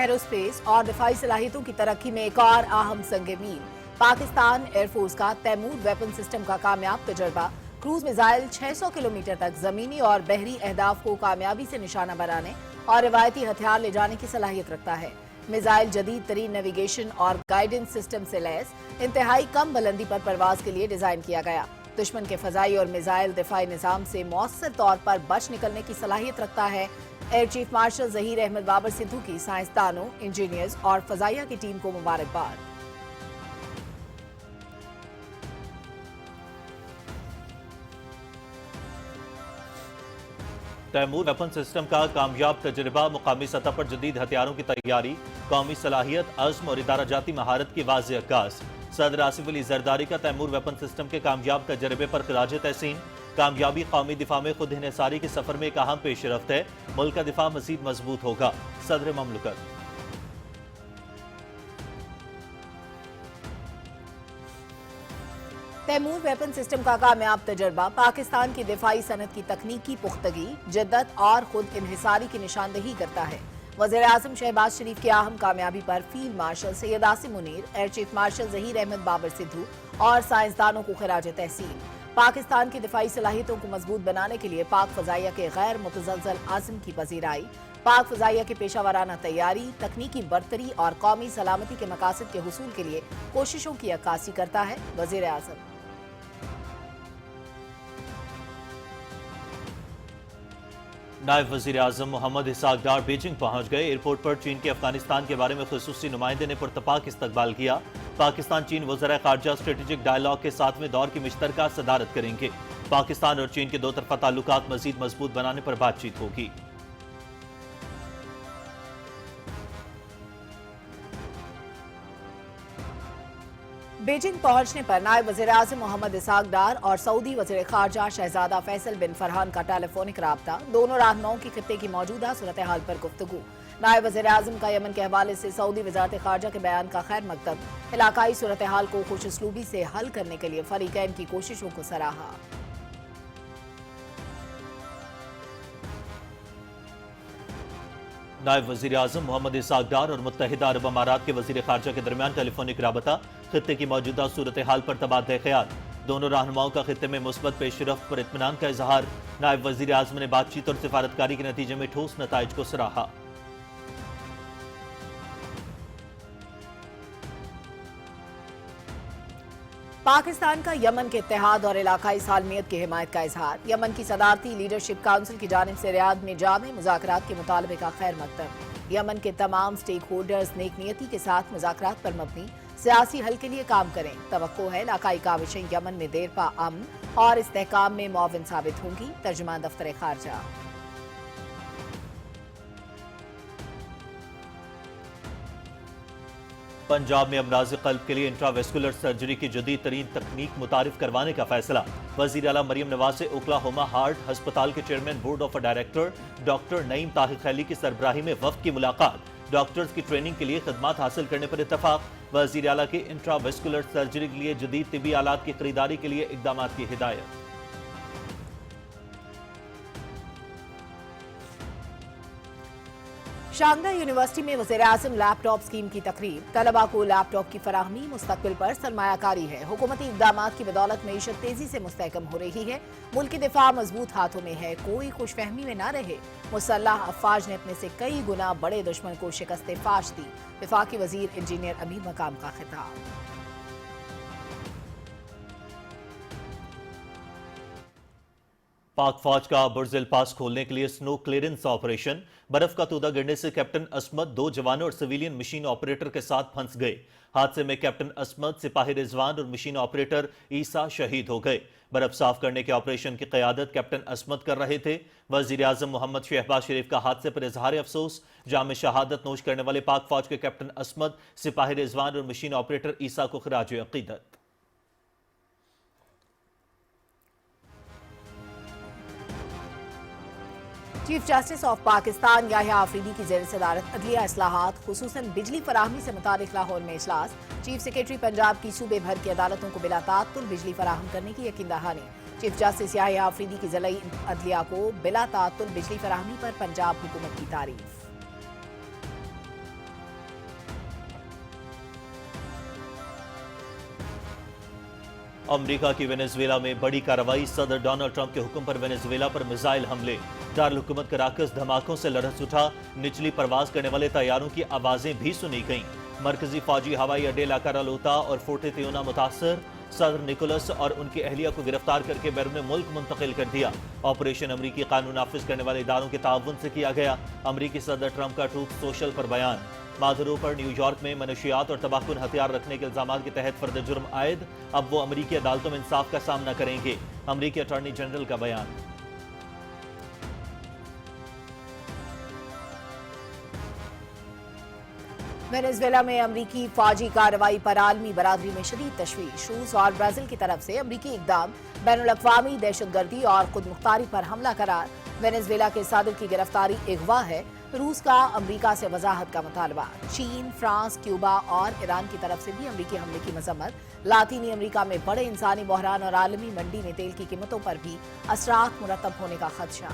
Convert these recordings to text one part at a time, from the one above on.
Aerospace और दिफाई सलाहियतों की तरक्की में एक और अहम संग मील। पाकिस्तान एयरफोर्स का तैमूर वेपन सिस्टम का कामयाब तजर्बा क्रूज मिसाइल 600 किलोमीटर तक जमीनी और बहरी अहदाफ को कामयाबी से निशाना बनाने और रिवायती हथियार ले जाने की सलाहियत रखता है। मिसाइल जदीद तरीन नेविगेशन और गाइडेंस सिस्टम से लैस इंतहाई कम बुलंदी पर परवाज के लिए डिजाइन किया गया। दुश्मन के फजाई और मिसाइल दिफाई निजाम से मौसर तौर पर बच निकलने की सलाहियत रखता है। Air chief marshal Zaheer Ahmed Babar Sidhu की साइंसदानों, इंजीनियर्स और फजाइया की टीम को मुबारकबाद। तैमूर वेपन सिस्टम का कामयाब तजर्बा, मुकामी सतह पर जदीद हथियारों की तैयारी, कौमी सलाहियत, अज़्म और इदारा जाती महारत की वाज़ेह अक्कास। सदर आसिफ अली जरदारी का तैमूर वेपन सिस्टम के कामयाब तजर्बे पर खिराज तहसीन। कामयाबी कौमी दिफा में खुद इन्हिसारी के सफर में एक अहम पेशरफ्त है। मुल्क का दिफा मजीद मजबूत होगा। सदर ममलकत। तैमूर वेपन सिस्टम का कामयाब तजर्बा पाकिस्तान की दिफाई सनत की तकनीकी पुख्तगी, जिद्दत और खुद इन्हिसारी की निशानदही करता है। वज़ीर आज़म शहबाज शरीफ की अहम कामयाबी पर field marshal Syed Asim Munir, air chief marshal Zaheer Ahmed Babar Sidhu और साइंसदानों को खिराज तहसीन। पाकिस्तान की दिफाई सलाहियतों को मजबूत बनाने के लिए पाक फजाइया के गैर मुतज़लज़ल आज़म की पजीराई, पाक फजाइया की पेशा वाराना तैयारी, तकनीकी बरतरी और कौमी सलामती के मकासद के हुसूल के लिए कोशिशों की अक्कासी करता है। वज़ीर आज़म नायब वज़ीर आज़म मोहम्मद इसहाक डार बीजिंग पहुंच गए। एयरपोर्ट पर चीन के अफगानिस्तान के बारे में खुसूसी नुमाइंदे ने पुरतपाक इस्तकबाल किया। पाकिस्तान चीन वज़ीर ख़ारजा स्ट्रेटेजिक डायलॉग के 7वें दौर की मुश्तरका सदारत करेंगे। पाकिस्तान और चीन के दो तरफ़ा ताल्लुकात मज़ीद मजबूत बनाने पर बातचीत होगी। बीजिंग पहुंचने पर नायब वज़ीर आज़म मोहम्मद इसहाक डार और सऊदी वज़ीर ख़ारजा शहजादा फैसल बिन फरहान का टेलीफोनिक राब्ता, दोनों रहनुमाओं की खित्ते की मौजूदा सूरत हाल पर गुफ्तगू। नायब वज़ीर आज़म का यमन के हवाले से सऊदी वज़ारत ख़ारजा के बयान का खैर मकदम, इलाकाई सूरत हाल को खुश उसलूबी से हल करने के लिए फरीकैन की कोशिशों को सराहा। नायब वज़ीर आज़म मोहम्मद इसहाक डार और मुत्तहिदा अरब अमारात के वज़ीर ख़ारजा के दरमियान टेलीफोनिक राबता, खित्ते की मौजूदा सूरत हाल पर तबादला ख्याल। दोनों रहनुमाओं का खित्ते में मुस्बत पेशरफ्त पर इत्मीनान का इजहार। नायब वज़ीर आज़म ने बातचीत और सिफारतकारी के नतीजे में ठोस नताइज को सराहा। पाकिस्तान का यमन के इत्तेहाद और इलाकाई सालमियत की हिमायत का इजहार। यमन की सदारती लीडरशिप काउंसिल की जानिब से रियाद में जामे मुज़ाकरात के मुतालबे का खैर मकदम। यमन के तमाम स्टेक होल्डर्स नेक नियती के साथ मुज़ाकरात पर मबनी सियासी हल के लिए काम करें। तवक्को है इलाकाई काविशें यमन में देर पा अमन और इस्तेहकाम में मुआविन साबित होंगी। तर्जुमान दफ्तर ख़ारजा। पंजाब में अमराज क़ल्ब के लिए इंट्रावेस्कुलर सर्जरी की जदीद तरीन तकनीक मुतारिफ करवाने का फैसला। वज़ीर आला मरियम नवाज से ओक्लाहोमा हार्ट हस्पताल के chairman board of director doctor Naeem Tahir खैली की सरबराही में वफ्द की मुलाकात। डॉक्टर्स की ट्रेनिंग के लिए खदमात हासिल करने पर इत्तफाक। वज़ीर आला की इंट्रावेस्कुलर सर्जरी के लिए जदीद तिबी आलात की खरीदारी के लिए इकदाम की हिदायत। शांगदा यूनिवर्सिटी में वज़ीर आज़म लैपटॉप स्कीम की तकरीर। तलबा को लैपटॉप की फराहमी मुस्तकबिल पर सरमायाकारी है। हुकूमती इक़दामात की बदौलत मईशत तेजी से मुस्तहकम हो रही है। मुल्क की दिफा मजबूत हाथों में है, कोई खुशफहमी में न रहे। मुसल्लह अफवाज ने अपने से कई गुना बड़े दुश्मन को शिकस्त फाश दी। वफाकी वजीर इंजीनियर अमीर मकाम का खिताब। पाक फौज का बुर्ज अल पास खोलने के लिए स्नो क्लियरेंस ऑपरेशन। बर्फ का तोदा गिरने से कैप्टन असमत, 2 जवानों और सिविलियन मशीन ऑपरेटर के साथ फंस गए। हादसे में कैप्टन असमत, सिपाही रिजवान और मशीन ऑपरेटर ईसा शहीद हो गए। बर्फ साफ करने के ऑपरेशन की क़यादत कैप्टन असमत कर रहे थे। वज़ीर आज़म मोहम्मद शहबाज शरीफ का हादसे पर इजहार अफसोस। जाम शहादत नोश करने वाले पाक फौज के कैप्टन असमत, सिपाही रिजवान और मशीन ऑपरेटर ईसा को खिराज अक़ीदत। Chief justice of Pakistan Yahya Afridi की ज़ेर सदारत अदलिया इस्लाहात, खुसूसन बिजली फराहमी से मुतालिक लाहौर में इजलास। चीफ सेक्रेटरी पंजाब की सूबे भर की अदालतों को बिला ताअत्तुल बिजली फराहम करने की यकीन दहानी। चीफ जस्टिस याहिया आफरीदी की ज़िलाई अदलिया को बिला ताअत्तुल बिजली फराहमी पर पंजाब हुकूमत की तारीफ। امریکہ کی وینزویلا میں بڑی کارروائی، صدر ڈونلڈ ٹرمپ کے حکم پر وینزویلا پر میزائل حملے، دارالحکومت کراکس دھماکوں سے لرز اٹھا، نچلی پرواز کرنے والے طیاروں کی آوازیں بھی سنی گئیں، مرکزی فوجی ہوائی اڈے لا کارالوتا اور فورٹیتیونا متاثر، صدر نکولس اور ان کی اہلیہ کو گرفتار کر کے بیرون ملک منتقل کر دیا، آپریشن امریکی قانون نافذ کرنے والے اداروں کے تعاون سے کیا گیا، امریکی صدر ٹرمپ کا ٹروتھ سوشل پر بیان، مادھرو پر نیو یارک میں منشیات اور تباہ کن ہتھیار رکھنے کے الزامات کے تحت فرد جرم عائد، اب وہ امریکی عدالتوں میں انصاف کا سامنا کریں گے، امریکی اٹارنی جنرل کا بیان۔ وینزویلا میں امریکی فوجی کارروائی پر عالمی برادری میں شدید تشویش، روس اور برازیل کی طرف سے امریکی اقدام بین الاقوامی دہشت گردی اور خود مختاری پر حملہ قرار، وینزویلا کے صدر کی گرفتاری اغوا ہے، روس کا امریکہ سے وضاحت کا مطالبہ، چین، فرانس، کیوبا اور ایران کی طرف سے بھی امریکی حملے کی مذمت، لاطینی امریکہ میں بڑے انسانی بحران اور عالمی منڈی میں تیل کی قیمتوں پر بھی اثرات مرتب ہونے کا خدشہ۔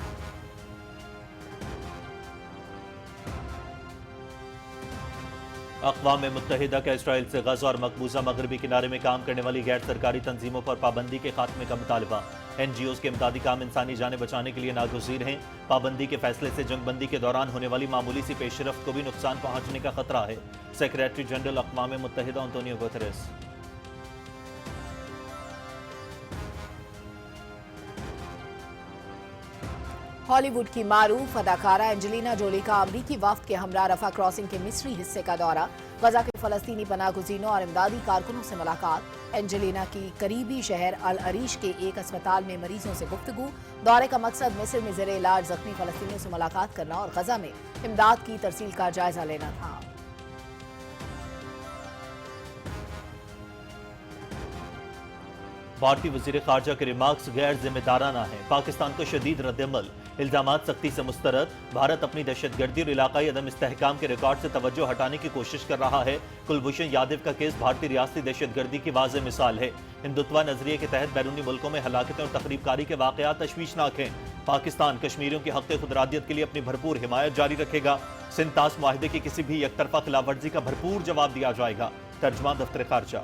اقوام متحدہ کا اسرائیل سے غزہ اور مقبوضہ مغربی کنارے میں کام کرنے والی غیر سرکاری تنظیموں پر پابندی کے خاتمے کا مطالبہ، این جی اوز کے امدادی کام انسانی جانیں بچانے کے لیے ناگزیر ہیں، پابندی کے فیصلے سے جنگ بندی کے دوران ہونے والی معمولی سی پیش رفت کو بھی نقصان پہنچنے کا خطرہ ہے، سیکریٹری جنرل اقوام متحدہ انتونیو گوتریس۔ ہالی ووڈ کی معروف اداکارہ اینجلینا جولی کا امریکی وفد کے ہمراہ رفح کراسنگ کے مصری حصے کا دورہ، غزہ کے فلسطینی پناہ گزینوں اور امدادی کارکنوں سے ملاقات، اینجلینا کی قریبی شہر العریش کے ایک اسپتال میں مریضوں سے گفتگو، دورے کا مقصد مصر میں زیر علاج زخمی فلسطینیوں سے ملاقات کرنا اور غزہ میں امداد کی ترسیل کا جائزہ لینا تھا۔ بھارتی وزیر خارجہ کے ریمارکس غیر ذمہ دارانہ ہیں، پاکستان کو شدید رد عمل، الزامات سختی سے مسترد، بھارت اپنی دہشت گردی اور علاقائی عدم استحکام کے ریکارڈ سے توجہ ہٹانے کی کوشش کر رہا ہے، کلبھوشن یادو کا کیس بھارتی ریاستی دہشت گردی کی واضح مثال ہے، ہندوتوا نظریے کے تحت بیرونی ملکوں میں ہلاکتیں اور تخریب کاری کے واقعات تشویشناک ہیں، پاکستان کشمیریوں کی حق خودارادیت کے لیے اپنی بھرپور حمایت جاری رکھے گا، سندھ طاس معاہدے کی کسی بھی یک طرفہ خلاف ورزی کا بھرپور جواب دیا جائے گا، ترجمان دفتر خارجہ۔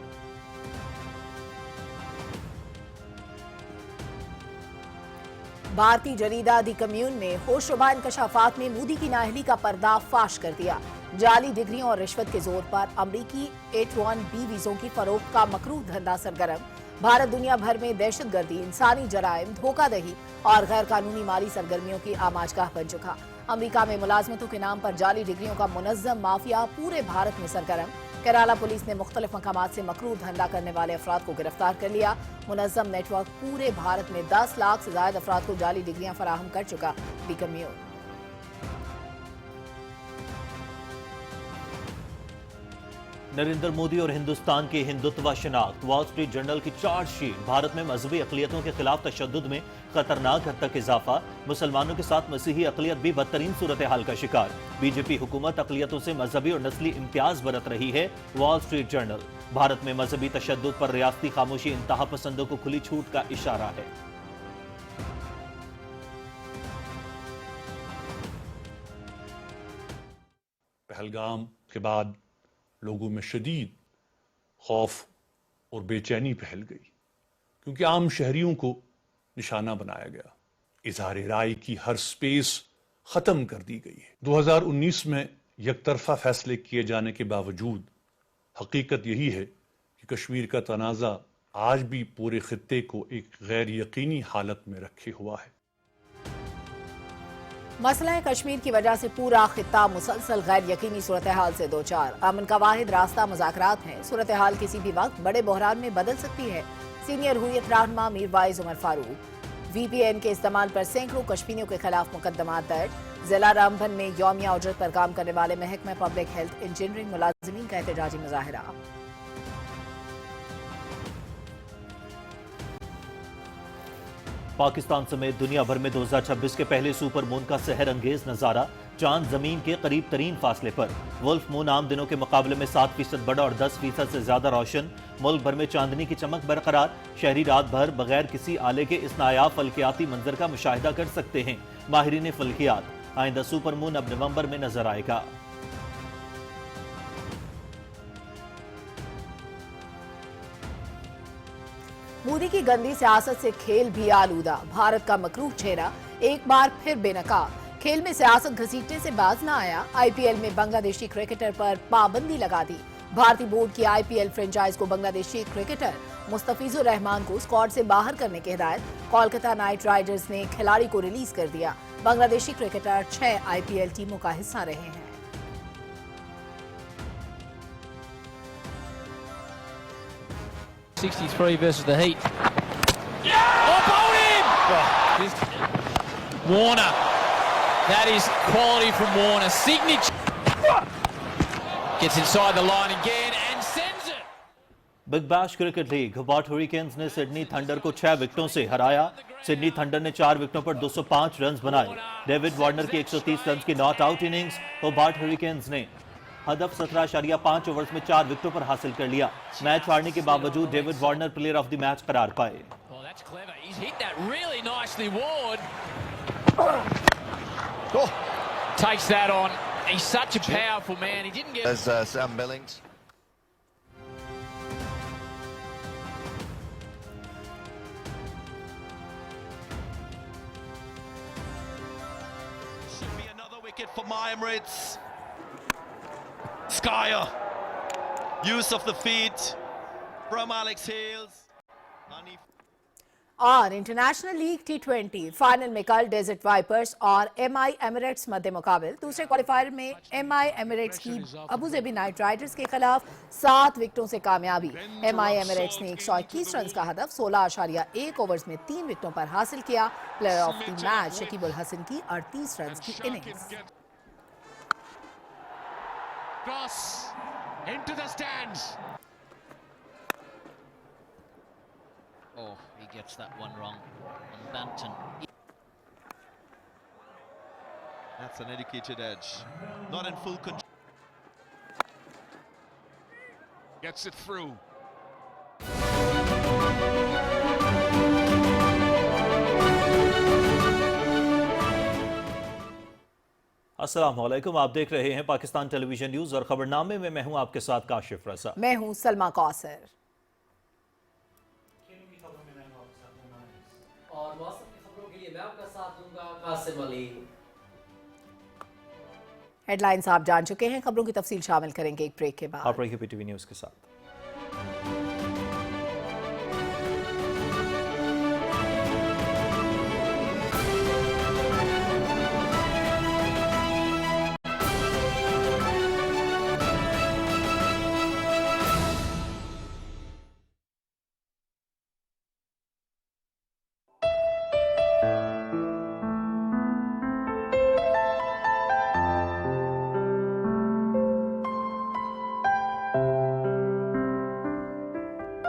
بھارتی جریدہ دی کمیون نے ہوش ربا انکشافات میں مودی کی نااہلی کا پردہ فاش کر دیا، جعلی ڈگریوں اور رشوت کے زور پر امریکی H-1B ویزوں کی فروخت کا مکروہ دھندا سرگرم، بھارت دنیا بھر میں دہشت گردی، انسانی جرائم، دھوکہ دہی اور غیر قانونی مالی سرگرمیوں کی آماجگاہ بن چکا، امریکہ میں ملازمتوں کے نام پر جعلی ڈگریوں کا منظم مافیا پورے بھارت میں سرگرم، کیرالہ پولیس نے مختلف مقامات سے مکروہ دھندا کرنے والے افراد کو گرفتار کر لیا، منظم نیٹ ورک پورے بھارت میں 10 لاکھ سے زائد افراد کو جعلی ڈگریاں فراہم کر چکا، دی کمیون۔ نریندر مودی اور ہندوستان کی ہندوتوا شناخت، وال سٹریٹ جرنل کی چارج شیٹ، بھارت میں مذہبی اقلیتوں کے خلاف تشدد میں خطرناک حد تک اضافہ، مسلمانوں کے ساتھ مسیحی اقلیت بھی بدترین صورتحال کا شکار، بی جے پی حکومت اقلیتوں سے مذہبی اور نسلی امتیاز برت رہی ہے، وال سٹریٹ جرنل، بھارت میں مذہبی تشدد پر ریاستی خاموشی انتہا پسندوں کو کھلی چھوٹ کا اشارہ ہے۔ پہلگام کے بعد لوگوں میں شدید خوف اور بے چینی پھیل گئی، کیونکہ عام شہریوں کو نشانہ بنایا گیا، اظہار رائے کی ہر سپیس ختم کر دی گئی ہے۔ 2019 میں یک طرفہ فیصلے کیے جانے کے باوجود حقیقت یہی ہے کہ کشمیر کا تنازع آج بھی پورے خطے کو ایک غیر یقینی حالت میں رکھے ہوا ہے۔ مسئلہ کشمیر کی وجہ سے پورا خطہ مسلسل غیر یقینی صورتحال سے دوچار، امن کا واحد راستہ مذاکرات ہیں، صورتحال کسی بھی وقت بڑے بحران میں بدل سکتی ہے، سینئر ہوئیت رہنما میر وائز عمر فاروق، وی پی این کے استعمال پر سینکڑوں کشمیریوں کے خلاف مقدمات درج، ضلع رامبن میں یومیہ اجرت پر کام کرنے والے محکمہ پبلک ہیلتھ انجینئرنگ ملازمین کا احتجاجی مظاہرہ۔ پاکستان سمیت دنیا بھر میں 2026 کے پہلے سپر مون کا سحر انگیز نظارہ، چاند زمین کے قریب ترین فاصلے پر، ولف مون عام دنوں کے مقابلے میں 7% بڑا اور 10% سے زیادہ روشن، ملک بھر میں چاندنی کی چمک برقرار، شہری رات بھر بغیر کسی آلے کے اس نایاب فلکیاتی منظر کا مشاہدہ کر سکتے ہیں، ماہرین فلکیات، آئندہ سپر مون اب نومبر میں نظر آئے گا۔ मोदी की गंदी सियासत से खेल भी आलूदा। भारत का मकरूह चेहरा एक बार फिर बेनकाब। खेल में सियासत घसीटने से बाज न आया। आईपीएल में बांग्लादेशी क्रिकेटर पर पाबंदी लगा दी। भारतीय बोर्ड की आईपीएल फ्रेंचाइज को बांग्लादेशी क्रिकेटर मुस्तफिजुर रहमान को स्क्वाड से बाहर करने की हिदायत। कोलकाता नाइट राइडर्स ने खिलाड़ी को रिलीज कर दिया। बांग्लादेशी क्रिकेटर 6 आईपीएल टीमों का हिस्सा रहे हैं। '63 versus the Heat. Oh, bowled him! Warner. That is quality from Warner. Signature. Gets inside the line again and sends it. Big bash cricket league Hobart Hurricanes ने सिडनी थंडर को 6 विकेटों से हराया। Sydney thunder ने 4 विकेटों पर 205 run बनाए। David Warner की 130 run की not out innings Hobart Hurricanes ने हदफ 17.5 ओवर्स में 4 विकेटों पर हासिल कर लिया। मैच हारने के बावजूद David Warner player of the match करार पाए। Oh, that's clever. He's hit that really nicely, Ward. Takes that on. He's such a powerful man. He didn't get... There's Sam Billings. Should be another wicket for my Emirates. Skyer. Use of the feet from Alex Hales. और international league टी20 final में कल desert wipers और MI Emirates मध्य मुकाबिल। दूसरे qualifier में MI Emirates की Abu Dhabi night Riders के खिलाफ 7 विकेटों से कामयाबी। एमआई एमिरेट्स ने 121 रन का हदफ 16.1 ओवर्स में 3 विकेटों पर हासिल किया। Player of the match Shakib al Hasan की 38 रन की innings. Cross into the stands. Oh, he gets that one wrong on Banton. That's an educated edge. Not in full control. Gets it through. अस्सलाम वालेकुम, आप देख रहे हैं पाकिस्तान टेलीविजन न्यूज और खबरनामे में मैं हूं आपके साथ काशिफ रजा। मैं हूं सलमा कौसर। और मौसम की खबरों के लिए मैं आपका साथ दूंगा कासिम अली। हेडलाइंस आप जान चुके हैं, खबरों की तफसील शामिल करेंगे एक ब्रेक के बाद। आप रहिए पीटीवी न्यूज के साथ।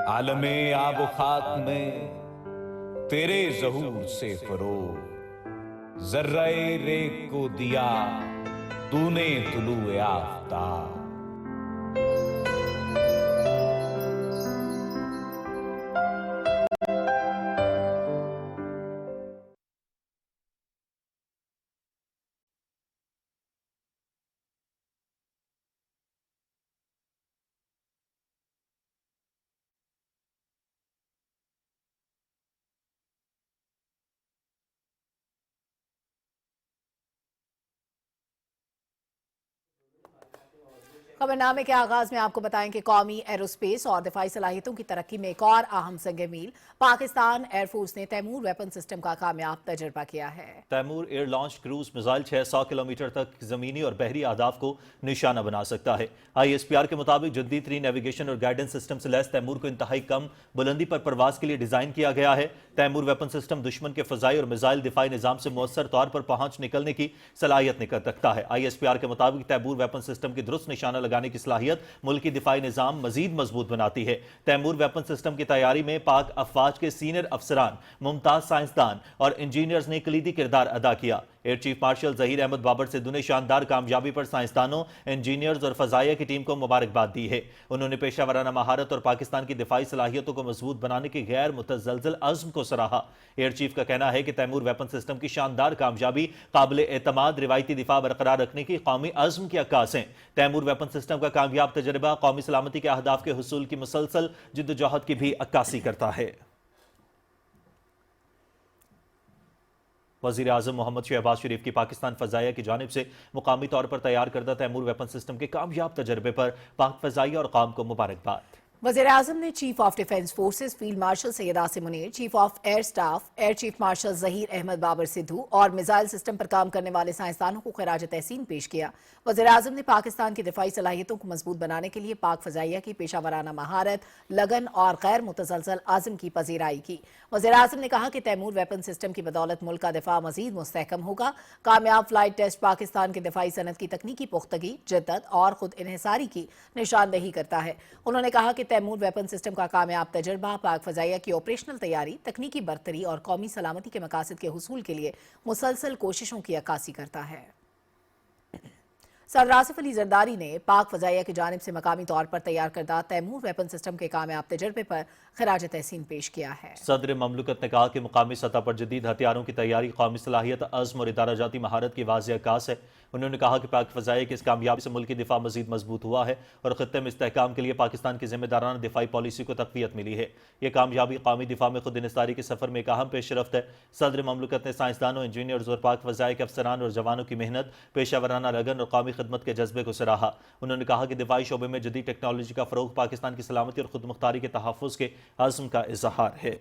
आलमे आब खाक में तेरे ज़हूर से फरोग, ज़र्रे रेग को दिया तूने तुलूए आफ़ताब। खबरनामे के आगाज में आपको बताएं कि कौमी एरोस्पेस और दिफाई सलाहियतों की तरक्की में एक और अहम संग मील। पाकिस्तान एयरफोर्स ने तैमूर वेपन सिस्टम का कामयाब तजर्बा किया है। Taimur air launch cruise missile 600 kilometre तक जमीनी और बहरी अहदाफ को निशाना बना सकता है। ISPR के मुताबिक जदीद तरीन नेविगेशन और गाइडेंस सिस्टम से लैस तैमूर को इंतहाई कम बुलंदी पर परवाज के लिए डिजाइन किया गया है। तैमूर वेपन सिस्टम दुश्मन के फजाई और मिसाइल दिफाई निजाम से मौसर तौर पर पहुंच निकलने की सलाहियत रखता है। ISPR के मुताबिक तैमूर वेपन सिस्टम की दुरुस्त निशाना लगाने की सलाहियत मुल्क की दिफाई निजाम मजीद मजबूत बनाती है। तैमूर वेपन सिस्टम की तैयारी में पाक अफवाज के सीनियर अफसरान, मुमताज साइंसदान और इंजीनियर्स ने कलीदी किरदार अदा किया। Air chief marshal Zaheer Ahmed Babar Sidhu ने शानदार कामयाबी पर साइंसदानों, इंजीनियर्स और फजाइया की टीम को मुबारकबाद दी है। उन्होंने पेशावराना महारत और पाकिस्तान की दिफाई सलाहियतों को मजबूत बनाने की गैर मुतज़लज़ल अज़्म को सराहा। एयर चीफ का कहना है कि तैमूर वेपन सिस्टम की शानदार कामयाबी काबिल एतमाद रिवायती दिफा बरकरार रखने की कौमी अज़्म की अक्कास है। तैमूर वेपन सिस्टम का कामयाब तजर्बा कौमी सलामती के अहदाफ के हुसूल की मुसलसल जिद्दोजहद की भी अक्कासी करता है। وزیر اعظم محمد شہباز شریف کی پاکستان فضائیہ کی جانب سے مقامی طور پر تیار کردہ تیمور ویپن سسٹم کے کامیاب تجربے پر پاک فضائیہ اور قوم کو مبارکباد۔ وزیر اعظم نے chief of defence forces field marshal Syed Asim Munir, chief of air staff air chief marshal Zaheer Ahmed Babar Sidhu اور میزائل سسٹم پر کام کرنے والے سائنسدانوں کو خراج تحسین پیش کیا۔ وزیر اعظم نے پاکستان کی دفاعی صلاحیتوں کو مضبوط بنانے کے لیے پاک فضائیہ کی پیشہ ورانہ مہارت، لگن اور غیر متزلزل عزم کی پذیرائی کی۔ وزیر اعظم نے کہا کہ تیمور ویپن سسٹم کی بدولت ملک کا دفاع مزید مستحکم ہوگا۔ کامیاب فلائٹ ٹیسٹ پاکستان کے دفاعی صنعت کی تکنیکی پختگی، جدت اور خود انحصاری کی نشاندہی کرتا ہے۔ انہوں نے کہا کہ تیمور ویپن سسٹم کا کامیاب تجربہ پاک فضائیہ کی آپریشنل تیاری، تکنیکی برتری اور قومی سلامتی کے مقاصد کے حصول کے لیے مسلسل کوششوں کی عکاسی کرتا ہے۔ صدر آصف علی زرداری نے پاک فضائیہ کی جانب سے مقامی طور پر تیار کردہ تیمور ویپن سسٹم کے کامیاب تجربے پر خراج تحسین پیش کیا ہے۔ صدر مملکت نے کہا کہ مقامی سطح پر جدید ہتھیاروں کی تیاری قومی صلاحیت، عزم اور ادارہ جاتی مہارت کی واضح عکاس ہے۔ انہوں نے کہا کہ پاک فضائیہ کی اس کامیابی سے ملکی دفاع مزید مضبوط ہوا ہے اور خطے میں استحکام کے لیے پاکستان کی ذمہ دارانہ دفاعی پالیسی کو تقویت ملی ہے۔ یہ کامیابی قومی دفاع میں خود انحصاری کے سفر میں ایک اہم پیش رفت ہے۔ صدر مملکت نے سائنسدانوں، انجینئرز اور پاک فضائیہ کے افسران اور جوانوں کی محنت، پیشہ ورانہ لگن اور قومی خدمت کے جذبے کو سراہا۔ انہوں نے کہا کہ دفاعی شعبے میں جدید ٹیکنالوجی کا فروغ پاکستان کی سلامتی اور خود مختاری کے تحفظ کے عزم کا اظہار ہے۔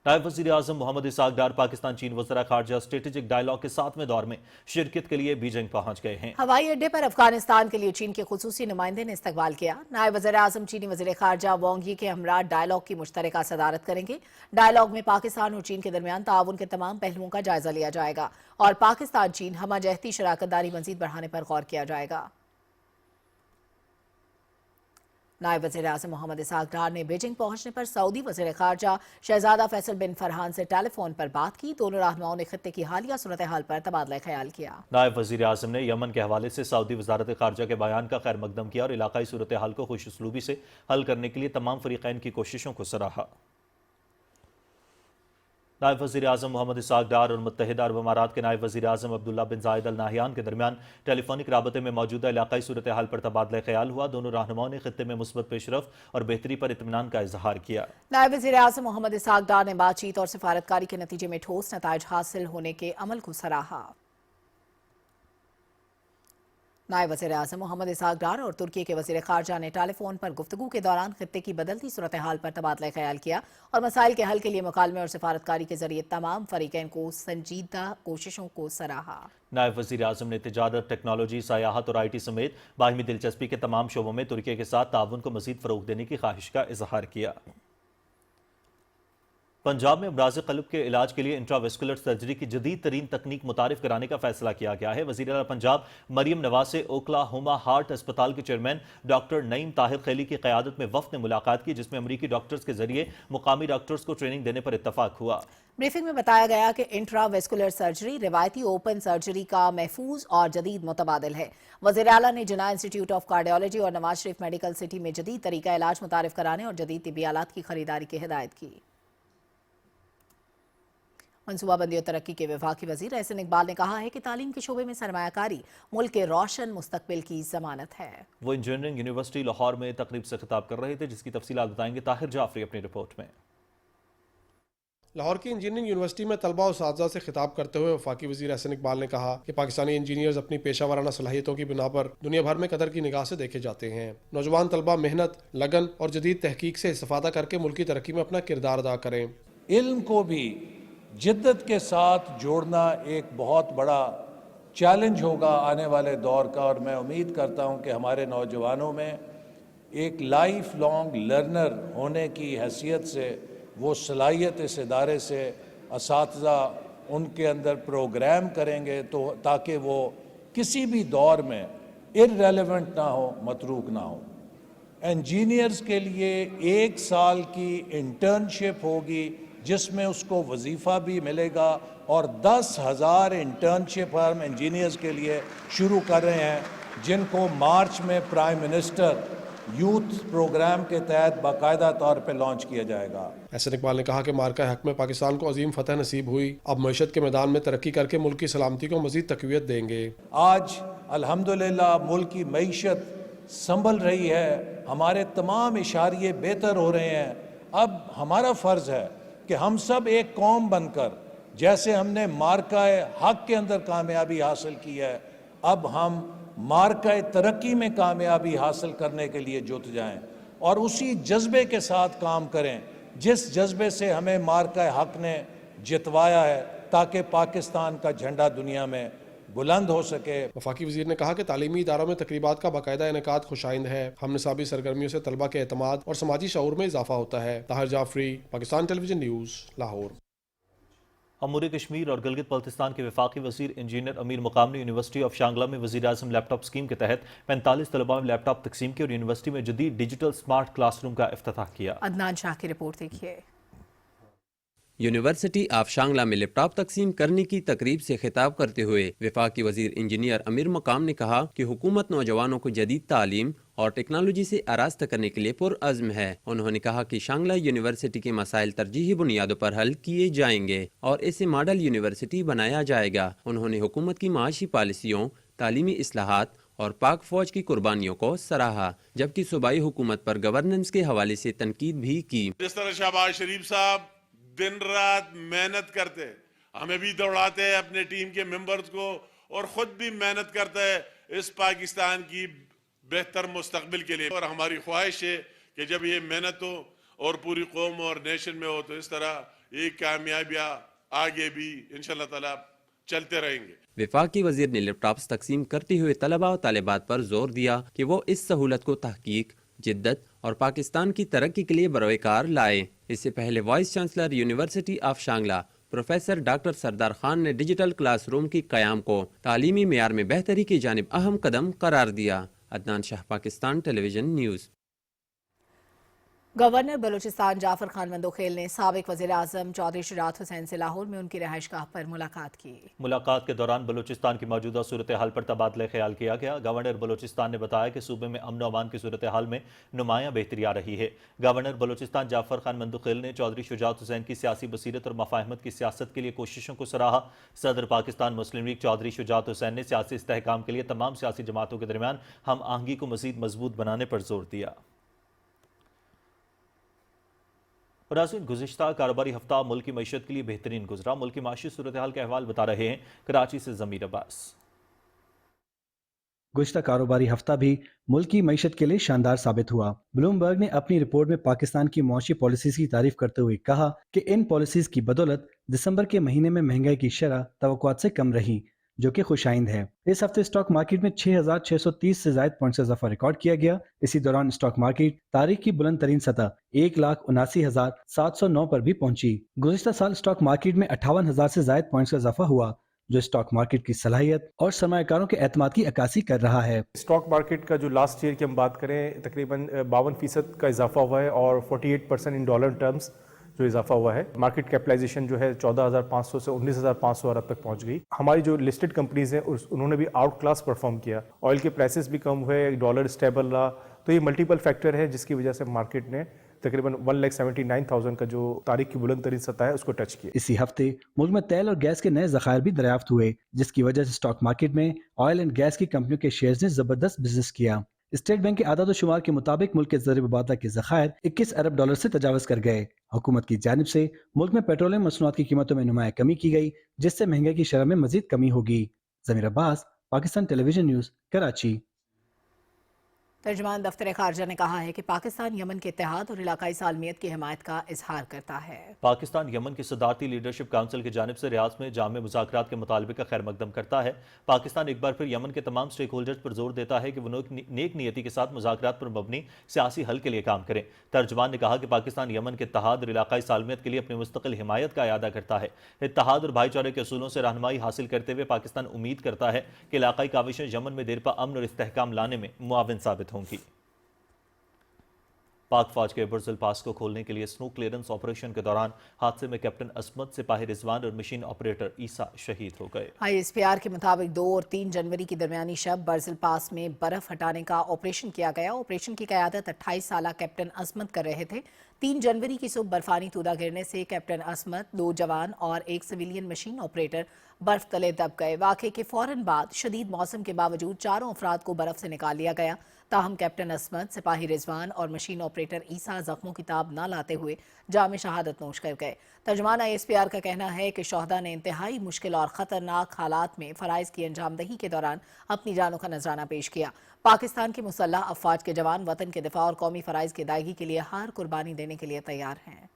نائب وزیر اعظم محمد اسحاق ڈار پاکستان چین وزراء خارجہ اسٹریٹجک ڈائیلاگ کے 7ویں دور میں شرکت کے لیے بیجنگ پہنچ گئے ہیں۔ ہوائی اڈے پر افغانستان کے لیے چین کے خصوصی نمائندے نے استقبال کیا۔ نائب وزیر اعظم چینی وزیر خارجہ وانگ یی کے ہمراہ ڈائیلاگ کی مشترکہ صدارت کریں گے۔ ڈائیلاگ میں پاکستان اور چین کے درمیان تعاون کے تمام پہلوؤں کا جائزہ لیا جائے گا اور پاکستان چین ہمہ جہتی شراکت داری مزید بڑھانے پر غور کیا جائے گا۔ نائب وزیر اعظم محمد اسحاق ڈار نے بیجنگ پہنچنے پر سعودی وزیر خارجہ شہزادہ فیصل بن فرحان سے ٹیلی فون پر بات کی۔ دونوں رہنماؤں نے خطے کی حالیہ صورتحال پر تبادلہ خیال کیا۔ نائب وزیر اعظم نے یمن کے حوالے سے سعودی وزارت خارجہ کے بیان کا خیر مقدم کیا اور علاقائی صورتحال کو خوش اسلوبی سے حل کرنے کے لیے تمام فریقین کی کوششوں کو سراہا۔ نائب وزیر اعظم محمد اسحاق ڈار اور متحدہ عرب امارات کے نائب وزیر اعظم عبداللہ بن زائد ال نہیان کے درمیان ٹیلی فونک رابطے میں موجودہ علاقائی صورتحال پر تبادلہ خیال ہوا۔ دونوں رہنماؤں نے خطے میں مثبت پیش رفت اور بہتری پر اطمینان کا اظہار کیا۔ نائب وزیر اعظم محمد اسحاق ڈار نے بات چیت اور سفارتکاری کے نتیجے میں ٹھوس نتائج حاصل ہونے کے عمل کو سراہا۔ نائب وزیر اعظم محمد اسحاق ڈار اور ترکی کے وزیر خارجہ نے ٹیلی فون پر گفتگو کے دوران خطے کی بدلتی صورتحال پر تبادلہ خیال کیا اور مسائل کے حل کے لیے مکالمے اور سفارتکاری کے ذریعے تمام فریقین کو سنجیدہ کوششوں کو سراہا۔ نائب وزیر اعظم نے تجارت، ٹیکنالوجی، سیاحت اور IT سمیت باہمی دلچسپی کے تمام شعبوں میں ترکی کے ساتھ تعاون کو مزید فروغ دینے کی خواہش کا اظہار کیا۔ پنجاب میں امراض قلب کے علاج کے لیے انٹراویسکولر سرجری کی جدید ترین تکنیک متعارف کرانے کا فیصلہ کیا گیا ہے۔ وزیر اعلیٰ پنجاب مریم نواز سے اوکلاہوما ہارٹ اسپتال کے چیئرمین ڈاکٹر نعیم طاہر خیلی کی قیادت میں وفد نے ملاقات کی، جس میں امریکی ڈاکٹرز کے ذریعے مقامی ڈاکٹرز کو ٹریننگ دینے پر اتفاق ہوا۔ بریفنگ میں بتایا گیا کہ انٹراویسکولر سرجری روایتی اوپن سرجری کا محفوظ اور جدید متبادل ہے۔ وزیر اعلیٰ نے جناح انسٹی ٹیوٹ آف کارڈیالوجی اور نواز شریف میڈیکل سٹی میں جدید طریقہ علاج متعارف کرانے اور جدید طبی آلات کی خریداری کی ہدایت کی۔ منصوبہ بندی اور ترقی کے وفاقی وزیر احسن اقبال نے کہا ہے کہ تعلیم کے شعبے میں سرمایہ کاری ملک کے روشن مستقبل کی ضمانت ہے۔ وہ انجینئرنگ یونیورسٹی لاہور میں تقریب سے خطاب کر رہے تھے، جس کی تفصیلات بتائیں گے طاہر جعفری اپنی رپورٹ میں۔ لاہور کی انجینئرنگ یونیورسٹی میں طلباء و اساتذہ سے خطاب کرتے ہوئے وفاقی وزیر احسن اقبال نے کہا کہ پاکستانی انجینئرز اپنی پیشہ ورانہ صلاحیتوں کی بنا پر دنیا بھر میں قدر کی نگاہ سے دیکھے جاتے ہیں۔ نوجوان طلباء محنت، لگن اور جدید تحقیق سے استفادہ کر کے ملکی ترقی میں اپنا کردار ادا کریں۔ علم کو بھی جدت کے ساتھ جوڑنا ایک بہت بڑا چیلنج ہوگا آنے والے دور کا، اور میں امید کرتا ہوں کہ ہمارے نوجوانوں میں ایک لائف لانگ لرنر ہونے کی حیثیت سے وہ صلاحیت اس ادارے سے اساتذہ ان کے اندر پروگرام کریں گے تو تاکہ وہ کسی بھی دور میں ارریلیونٹ نہ ہو، متروک نہ ہو۔ انجینئرز کے لیے 1 سال کی انٹرنشپ ہوگی جس میں اس کو وظیفہ بھی ملے گا، اور 10,000 انٹرنشپ ہم انجینئرز کے لیے شروع کر رہے ہیں، جن کو مارچ میں پرائم منسٹر یوتھ پروگرام کے تحت باقاعدہ طور پہ لانچ کیا جائے گا۔ احسن اقبال نے کہا کہ مارکہ حق میں پاکستان کو عظیم فتح نصیب ہوئی، اب معیشت کے میدان میں ترقی کر کے ملک کی سلامتی کو مزید تقویت دیں گے۔ آج الحمدللہ ملک کی معیشت سنبھل رہی ہے، ہمارے تمام اشاریے بہتر ہو رہے ہیں۔ اب ہمارا فرض ہے کہ ہم سب ایک قوم بن کر जैसे हमने मार्का हक के अंदर कामयाबी हासिल की है, अब हम मार्का तरक्की में कामयाबी हासिल करने के लिए जुट जाएं और उसी जज्बे के साथ काम करें जिस जज्बे से हमें मार्का हक ने जितवाया है, ताकि पाकिस्तान का झंडा दुनिया में बुलंद हो सके। वफाकी वजीर ने कहा कि तालीमी इदारों में तकरीबात का बाकायदा इनेकाद खुशाइंद है। हम निसाबी सरगर्मियों से तलबा के एतमाद और समाजी शऊर में इजाफा होता है। Tahir Jafri, Pakistan television news, Lahore. अमूर कश्मीर और गिलगित बल्तिस्तान के वफाकी वजीर इंजीनियर अमीर मुकाम ने यूनिवर्सिटी ऑफ शांगला में वज़ीर आज़म लैपटॉप स्कीम के तहत 45 तलबा में लैपटॉप तकसीम किए और यूनिवर्सिटी में जदीद डिजिटल स्मार्ट क्लासरूम का इफ्तिताह किया। अदनान शाह की रिपोर्ट देखिए। यूनिवर्सिटी ऑफ शांगला में लैपटॉप तकसीम करने की तकरीब से खिताब करते हुए वफाकी वजीर इंजीनियर अमीर मुकाम ने कहा कि हुकूमत नौजवानों को जदीद तालीम और टेक्नोलॉजी से आरास्ता करने के लिए पुरअज़्म है। उन्होंने कहा कि शांगला यूनिवर्सिटी के मसाइल तरजीही बुनियादों पर हल किए जाएंगे और इसे मॉडल यूनिवर्सिटी बनाया जाएगा। उन्होंने हुकूमत की माशी पॉलिसियों, तालीमी इस्लाहात और पाक फौज की कुर्बानियों को सराहा, जबकि सूबाई हुकूमत पर गवर्नेंस के हवाले से तनकीद भी की। जिस तरह शहबाज शरीफ साहब दिन रात मेहनत करते, हमें भी दौड़ाते हैं अपने टीम के मेंबर्स को, और खुद भी मेहनत करते हैं इस पाकिस्तान की बेहतर मुस्तकबिल के लिए। और हमारी ख्वाहिश है कि जब ये मेहनत हो और पूरी कौम और नेशन में हो तो इस तरह ये कामयाबियाँ आगे भी इंशाअल्लाह ताला चलते रहेंगे। वफाकी वजीर ने लैपटॉप्स तकसीम करते हुए तलबा और तालिबात पर जोर दिया कि वो इस सहूलत को तहकीक, जिद्दत और पाकिस्तान की तरक्की के लिए बरोकार लाए। इससे पहले vice chancellor university of Shangla professor doctor Sardar Khan ने डिजिटल क्लासरूम की क़याम को तालीमी मेयार में बेहतरी की जानिब अहम कदम करार दिया। Adnan Shah, Pakistan television news. Governor Balochistan Jafar Khan Mandokhel ने साबिक वज़ीर आज़म चौधरी शुजात हुसैन से लाहौर में उनकी रहायशगाह पर मुलाकात की। मुलाकात के दौरान बलूचिस्तान की मौजूदा सूरत हाल पर तबादला ख्याल किया गया। गवर्नर बलूचिस्तान ने बताया कि सूबे में अमन अमान की सूरत हाल में नुमायां बेहतरी आ रही है। गवर्नर बलूचिस्तान जाफर खान मंदोखेल ने चौधरी शुजात हुसैन की सियासी बसीरत और मफाहमत की सियासत के लिए कोशिशों को सराहा। सदर पाकिस्तान मुस्लिम लीग चौधरी शुजात हुसैन ने सियासी इस्तेहकाम के लिए तमाम सियासी जमातों के दरमियान हम आहंगी को मजीद मजबूत बनाने पर जोर दिया। गुज़िश्ता कारोबारी हफ्ता मुल्क की मईशत के लिए बेहतरीन गुजरा। मुल्क की माशी सूरत हाल के अहवाल बता रहे हैं कराची से ज़मीर अब्बास। गुज़िश्ता कारोबारी हफ्ता भी मुल्क की मईशत के लिए शानदार साबित हुआ। ब्लूमबर्ग ने अपनी रिपोर्ट में पाकिस्तान की मौशी पॉलिसीज की तारीफ करते हुए कहा कि इन पॉलिसीज की बदौलत दिसंबर के महीने में महंगाई की शरह तवक्कुआत से कम रही, जो कि खुशाइंद है। इस हफ्ते स्टॉक मार्केट में 6,630 से ज़ायद पॉइंट से इजाफा रिकॉर्ड किया गया। इसी दौरान स्टॉक मार्केट तारीख की बुलंद तरीन सतह 1,79,709 पर भी पहुंची। गुज़िश्ता साल स्टॉक मार्केट में 58,000 से ज़ायद पॉइंट का इजाफा हुआ, जो स्टॉक मार्केट की सलाहियत और सरमायाकारों के एतमाद की अक्कासी कर रहा है। स्टॉक मार्केट का जो लास्ट ईयर की हम बात करें, तकरीबन 52% का इजाफा हुआ है और 48% इन डॉलर टर्म्स जो इजाफा हुआ है। मार्केट कैपिटलाइजेशन जो है 14,500 से 19,500 अरब तक पहुंच गई। हमारी जो लिस्टेड कंपनीज हैं उन्होंने भी आउट क्लास परफॉर्म किया। ऑयल के प्राइसेस भी कम हुए, डॉलर स्टेबल रहा। तो ये मल्टीपल फैक्टर है जिसकी वजह से मार्केट ने तकरीबन 1,79,000 का जो तारीख की बुलंद तरीन सतह है उसको टच किया। इसी हफ्ते मुल्क में तेल और गैस के नए ज़खायर भी दरियाफ्त हुए, जिसकी वजह से स्टॉक मार्केट में ऑयल एंड गैस की कंपनियों के शेयर्स ने जबरदस्त बिजनेस किया। स्टेट बैंक के आदाद शुमार के मुताबिक मुल्क के ज़र मुबादला के ज़खायर 21 अरब डॉलर से तजावज़ कर गए। हुकूमत की जानिब से मुल्क में पेट्रोलियम मसनूआत की कीमतों में नुमाया कमी की गई, जिससे महंगाई की शरह में मजीद कमी होगी। ज़मीर अब्बास, पाकिस्तान टेलीविजन न्यूज़, कराची। तर्जुमान दफ्तर खारजा ने कहा है कि पाकिस्तान यमन के इत्तेहाद और इलाकाई सालमियत की हिमायत का इजहार करता है। पाकिस्तान यमन की सदारती लीडरशिप काउंसिल की जानिब से रियाद में जामे मुज़ाकरात के मुतालबे का खैर मकदम करता है। पाकिस्तान एक बार फिर यमन के तमाम स्टेक होल्डर्स पर जोर देता है कि वो नेक नियति के साथ मुज़ाकरात पर मबनी सियासी हल के लिए काम करें। तर्जुमान ने कहा कि पाकिस्तान यमन के इत्तेहाद और इलाकाई सालमियत के लिए अपनी मुस्तकिल हिमायत का अयादा करता है। इत्तेहाद और भाईचारे के असूलों से रहनुमाई हासिल करते हुए पाकिस्तान उम्मीद करता है कि इलाकाई काविशें यमन में देरपा अमन और इस्तेहकाम लाने में मुआविन साबित होंगी। पाक फौज के बुर्जुल पास को खोलने के लिए स्नो क्लियरेंस ऑपरेशन के दौरान हादसे में कैप्टन असमत, सिपाही रिजवान और मशीन ऑपरेटर ईसा शहीद हो गए। ISPR के मुताबिक 2 और 3 जनवरी की दरमियानी शब बर्जिल पास में बर्फ हटाने का ऑपरेशन किया गया। ऑपरेशन की क़यादत 28 साला कैप्टन असमत कर रहे थे। 3 जनवरी की सुबह बर्फानी तूदा गिरने से कैप्टन असमत, 2 जवान और 1 सिविलियन मशीन ऑपरेटर बर्फ तले दब गए। वाक़े के फौरन बाद शदीद मौसम के बावजूद चारों अफराद को बर्फ से निकाल लिया गया। ताहम कैप्टन असमत, सिपाही रिजवान और मशीन ऑपरेटर ईसा जख्मों की ताब न लाते हुए जाम शहादत नोश कर गए। तर्जुमान ISPR का कहना है कि शोहदा ने इंतहाई मुश्किल और ख़तरनाक हालात में फ़राइज़ की अंजामदही के दौरान अपनी जानों का नजराना पेश किया। पाकिस्तान की मुसल्लह अफ़वाज के जवान वतन के दिफा और कौमी फ़राइज़ की अदायगी के लिए हर कुर्बानी देने के लिए तैयार हैं।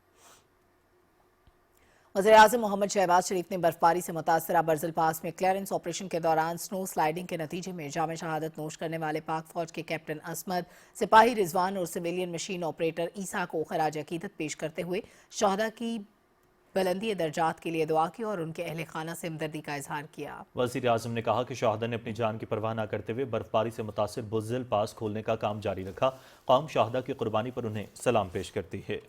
वज़ीर-ए-आज़म मोहम्मद शहबाज शरीफ ने बर्फबारी से मुतासरा बर्ज़िल पास में क्लियरेंस ऑपरेशन के दौरान स्नो स्लाइडिंग के नतीजे में जाम शहादत नोश करने वाले पाक फौज के कैप्टन असमत, सिपाही रिजवान और सिविलियन मशीन ऑपरेटर ईसा को खराज अकीदत पेश करते हुए शोहदा की बुलंदी दर्जात के लिए दुआ की और उनके अहले खाना से हमदर्दी का इजहार किया। वज़ीर-ए-आज़म ने कहा कि शहादा ने अपनी जान की परवाह न करते हुए बर्फबारी से मुतासिर बुज़िल पास खोलने का काम जारी रखा। कौम शहादा की कुर्बानी पर उन्हें सलाम पेश करती है।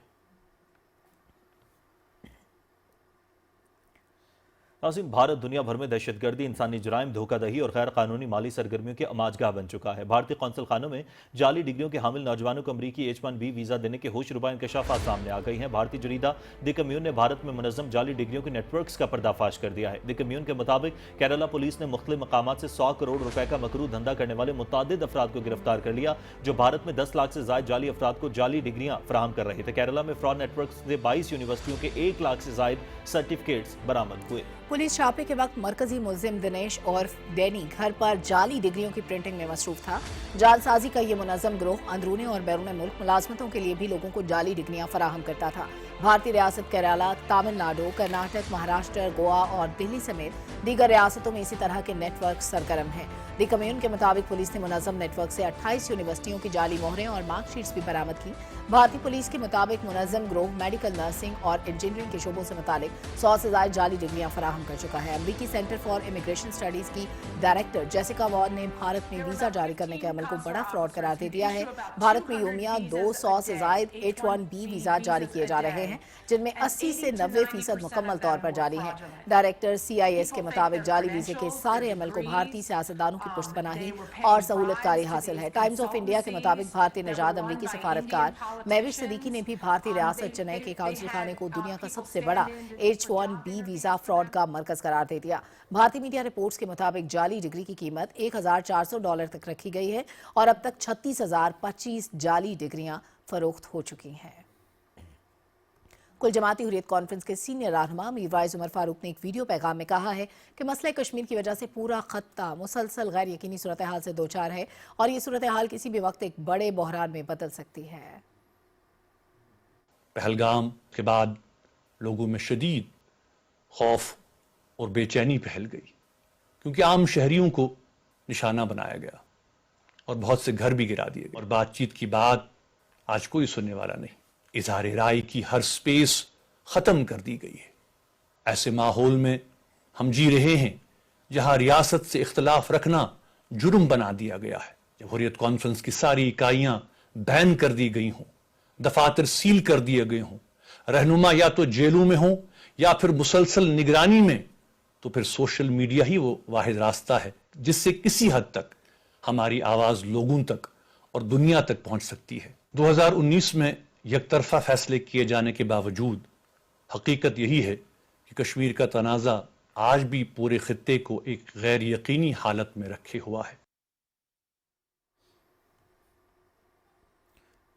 नाज़रीन, भारत दुनिया भर में दहशतगर्दी, इंसानी जराइम, धोखाधड़ी और गैर कानूनी माली सरगर्मियों के अमाजगाह बन चुका है। भारतीय कौंसल खानों में जाली डिग्रियों के हामिल नौजवानों को अमरीकी H-1B वीज़ा देने के होशरुबा इंकशाफात सामने आ गई हैं। भारतीय जरीदा द कम्यून ने भारत में मुनज़्ज़म जाली डिग्रियों के नेटवर्क्स का पर्दाफाश कर दिया है। द कम्यून के मुताबिक केरला पुलिस ने मुख्तलिफ मकामात से 100 करोड़ रुपए का मकरू धंधा करने वाले मुतअद्दिद अफराद को गिरफ्तार कर लिया, जो भारत में 10 लाख से ज़ायद जाली अफराद को जाली डिग्रियां फराहम कर रहे थे। केरला में फ्रॉड नेटवर्क से 22 यूनिवर्सिटियों के 1 लाख से ज़ायद सर्टिफिकेट्स बरामद हुए। पुलिस छापे के वक्त मरकजी मुलजिम दिनेश और डैनी घर पर जाली डिग्रियों की प्रिंटिंग में मसरूफ था। जालसाजी का ये मुनज़्ज़म गिरोह अंदरूनी और बैरून मुल्क मुलाजमतों के लिए भी लोगों को जाली डिग्रियां फराहम करता था। भारतीय रियासत केरला, तमिलनाडु, कर्नाटक, महाराष्ट्र, गोवा और दिल्ली समेत दीगर रियासतों में इसी तरह के नेटवर्क सरगर्म हैं। दी कम्यून के मुताबिक पुलिस ने मुनज़्ज़म नेटवर्क से 28 यूनिवर्सिटियों की जाली मोहरें और मार्कशीट्स भी बरामद की। भारतीय पुलिस के मुताबिक मुनज़्ज़म गिरोह मेडिकल, नर्सिंग और इंजीनियरिंग के शोबों से मुतालिक 100 से ज़ायद जाली डिग्रियां फराहम कर चुका है। अमरीकी सेंटर फॉर इमिग्रेशन स्टडीज की डायरेक्टर जेसिका वॉर्ड ने भारत में वीज़ा जारी करने के अमल को बड़ा फ्रॉड करार दे दिया है। भारत में योमिया 200 से ज़ायद H-1B वीज़ा जारी किए जा रहे हैं, जिनमें 80 से 90% मुकम्मल तौर पर जाली हैं। डायरेक्टर CIS के मुताबिक जाली वीज़े के सारे अमल को भारतीय सियासतदानों की पुष्तपनाही और सहूलतकारी हासिल है। टाइम्स ऑफ इंडिया के मुताबिक भारतीय निजात अमरीकी सफारतकार महविश सिद्दीकी ने भी भारतीय रियासत चेन्नई के काउंसिल खाने को दुनिया का सबसे बड़ा H-1B वीज़ा फ्रॉड का मरकज करार दे दिया। भारतीय मीडिया रिपोर्ट्स के मुताबिक जाली डिग्री की कीमत $1,400 तक रखी गई है और अब तक 36,025 जाली डिग्रियां फरोख्त हो चुकी हैं। कुल जमाती हुर्रियत कॉन्फ्रेंस के सीनियर रहनुमा मीर वाइज उमर फारूक ने एक वीडियो पैगाम में कहा है कि मसला कश्मीर की वजह से पूरा खत्ता मुसलसल गैर यकीनी सूरत हाल से दो चार है और ये सूरत हाल किसी भी वक्त एक बड़े बहरान में बदल सकती है। पहलगाम के बाद लोगों में शदीद खौफ और बेचैनी फैल गई, क्योंकि आम शहरियों को निशाना बनाया गया और बहुत से घर भी गिरा दिए गए और बातचीत की बात आज कोई सुनने वाला नहीं। इजहार राय की हर स्पेस ख़त्म कर दी गई है। ऐसे माहौल में हम जी रहे हैं जहां रियासत से इख्तलाफ रखना जुर्म बना दिया गया है। जब हुर्रियत कॉन्फ्रेंस की सारी इकाइयां बैन कर दी गई हों, दफातर सील कर दिए गए हों, रहनुमा या तो जेलों में हों या फिर मुसलसल निगरानी में, तो फिर सोशल मीडिया ही वो वाहिद रास्ता है जिससे किसी हद तक हमारी आवाज़ लोगों तक और दुनिया तक पहुंच सकती है। 2019 में यकतरफा फैसले किए जाने के बावजूद हकीकत यही है कि कश्मीर का तनाज़ा आज भी पूरे खित्ते को एक गैर यकीनी हालत में रखे हुआ है।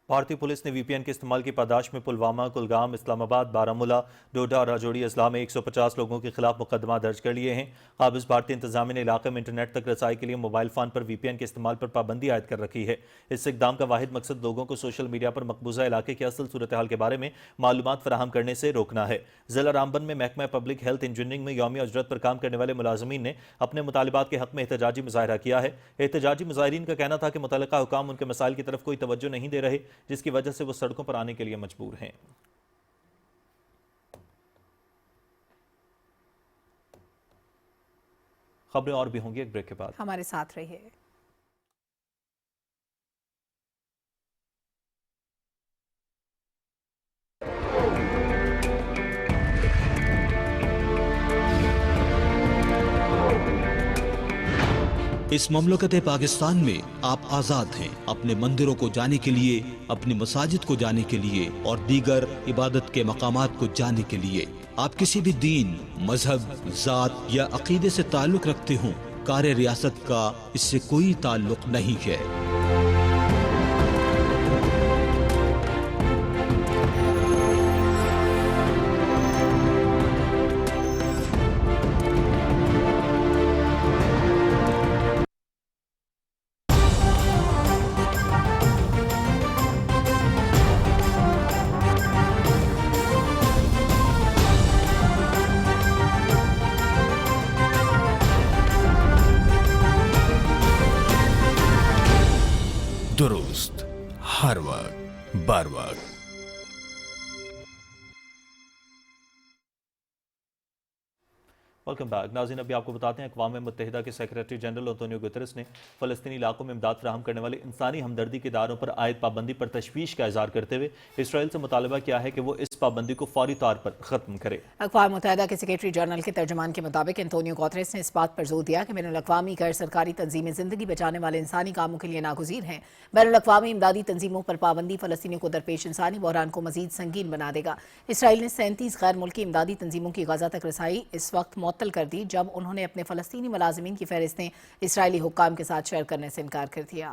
भारतीय पुलिस ने VPN के इस्तेमाल की पादाश में पुलवामा, कुलगाम, इस्लामाबाद, बारामूला, डोडा और राजौरी अजला में 150 लोगों के खिलाफ मुकदमा दर्ज कर लिए हैं। काबिज भारतीय इंतजामिया ने इलाके में इंटरनेट तक रसाई के लिए मोबाइल फ़ोन पर VPN के इस्तेमाल पर पाबंदी आयद कर रखी है। इस इक़दाम का वाहिद मकसद लोगों को सोशल मीडिया पर मकबूजा इलाके की असल सूरत हाल के बारे में मालूमात फराहम करने से रोकना है। ज़िला रामबन में महकमा पब्लिक हेल्थ इंजीनियरिंग में यौमी उजरत पर काम करने वाले मुलाजमीन ने अपने मुतालिबात के हक़ में एहतजाजी मुजाहरा किया है। एहतजाजी मुजाहिरीन का कहना था कि मुतल्लिका हुकाम उनके मसाइल की तरफ कोई तवज्जो नहीं दे रहे, जिसकी वजह से वो सड़कों पर आने के लिए मजबूर हैं। खबरें और भी होंगी एक ब्रेक के बाद, हमारे साथ रहिए। इस ममलकत पाकिस्तान में आप आज़ाद हैं अपने मंदिरों को जाने के लिए, अपनी मसाजिद को जाने के लिए और दीगर इबादत के मकामात को जाने के लिए। आप किसी भी दीन, मजहब, जात या अकीदे से ताल्लुक़ रखते हों, कार्य रियासत का इससे कोई ताल्लुक़ नहीं है। दुरुस्त, हर वक्त, बर वक्त। वेलकम बैक नाज़रीन। अभी आपको बताते हैं अक़वाम मुत्तहिदा के सेक्रेटरी जनरल अंतोनियो गुतरस ने फ़लस्तीनी इलाकों में इमदाद फराहम करने वाले इंसानी हमदर्दी के इदारों पर आयद पाबंदी पर तशवीश का इज़हार करते हुए इसराइल से मुतालबा किया है कि वो इस पाबंदी को फौरी तौर पर ख़त्म करे। अक़वाम मुत्तहिदा के सेक्रेटरी जनरल के तर्जमान के मुताबिक अंतोनियो गुतरस ने इस बात पर जोर दिया कि बैनुल-अक़वामी गैर सरकारी तंजीमें ज़िंदगी बचाने वाले इंसानी कामों के लिए नागुज़ीर हैं। बैनुल-अक़वामी इमदादी तंजीमों पर पाबंदी फ़लस्तीनियों को दरपेश इंसानी बहरान को मज़ीद संगीन बना देगा। इसराइल ने 37 गैर मुल्की इमदादी तंजीमों की गज़ा तक रसाई इस वक्त मुअत्तल कर दी जब उन्होंने अपने फ़लस्तीनी मुलाज़िमीन की फ़हरिस्तें इसराइली हुक्काम के साथ शेयर करने से इनकार कर दिया।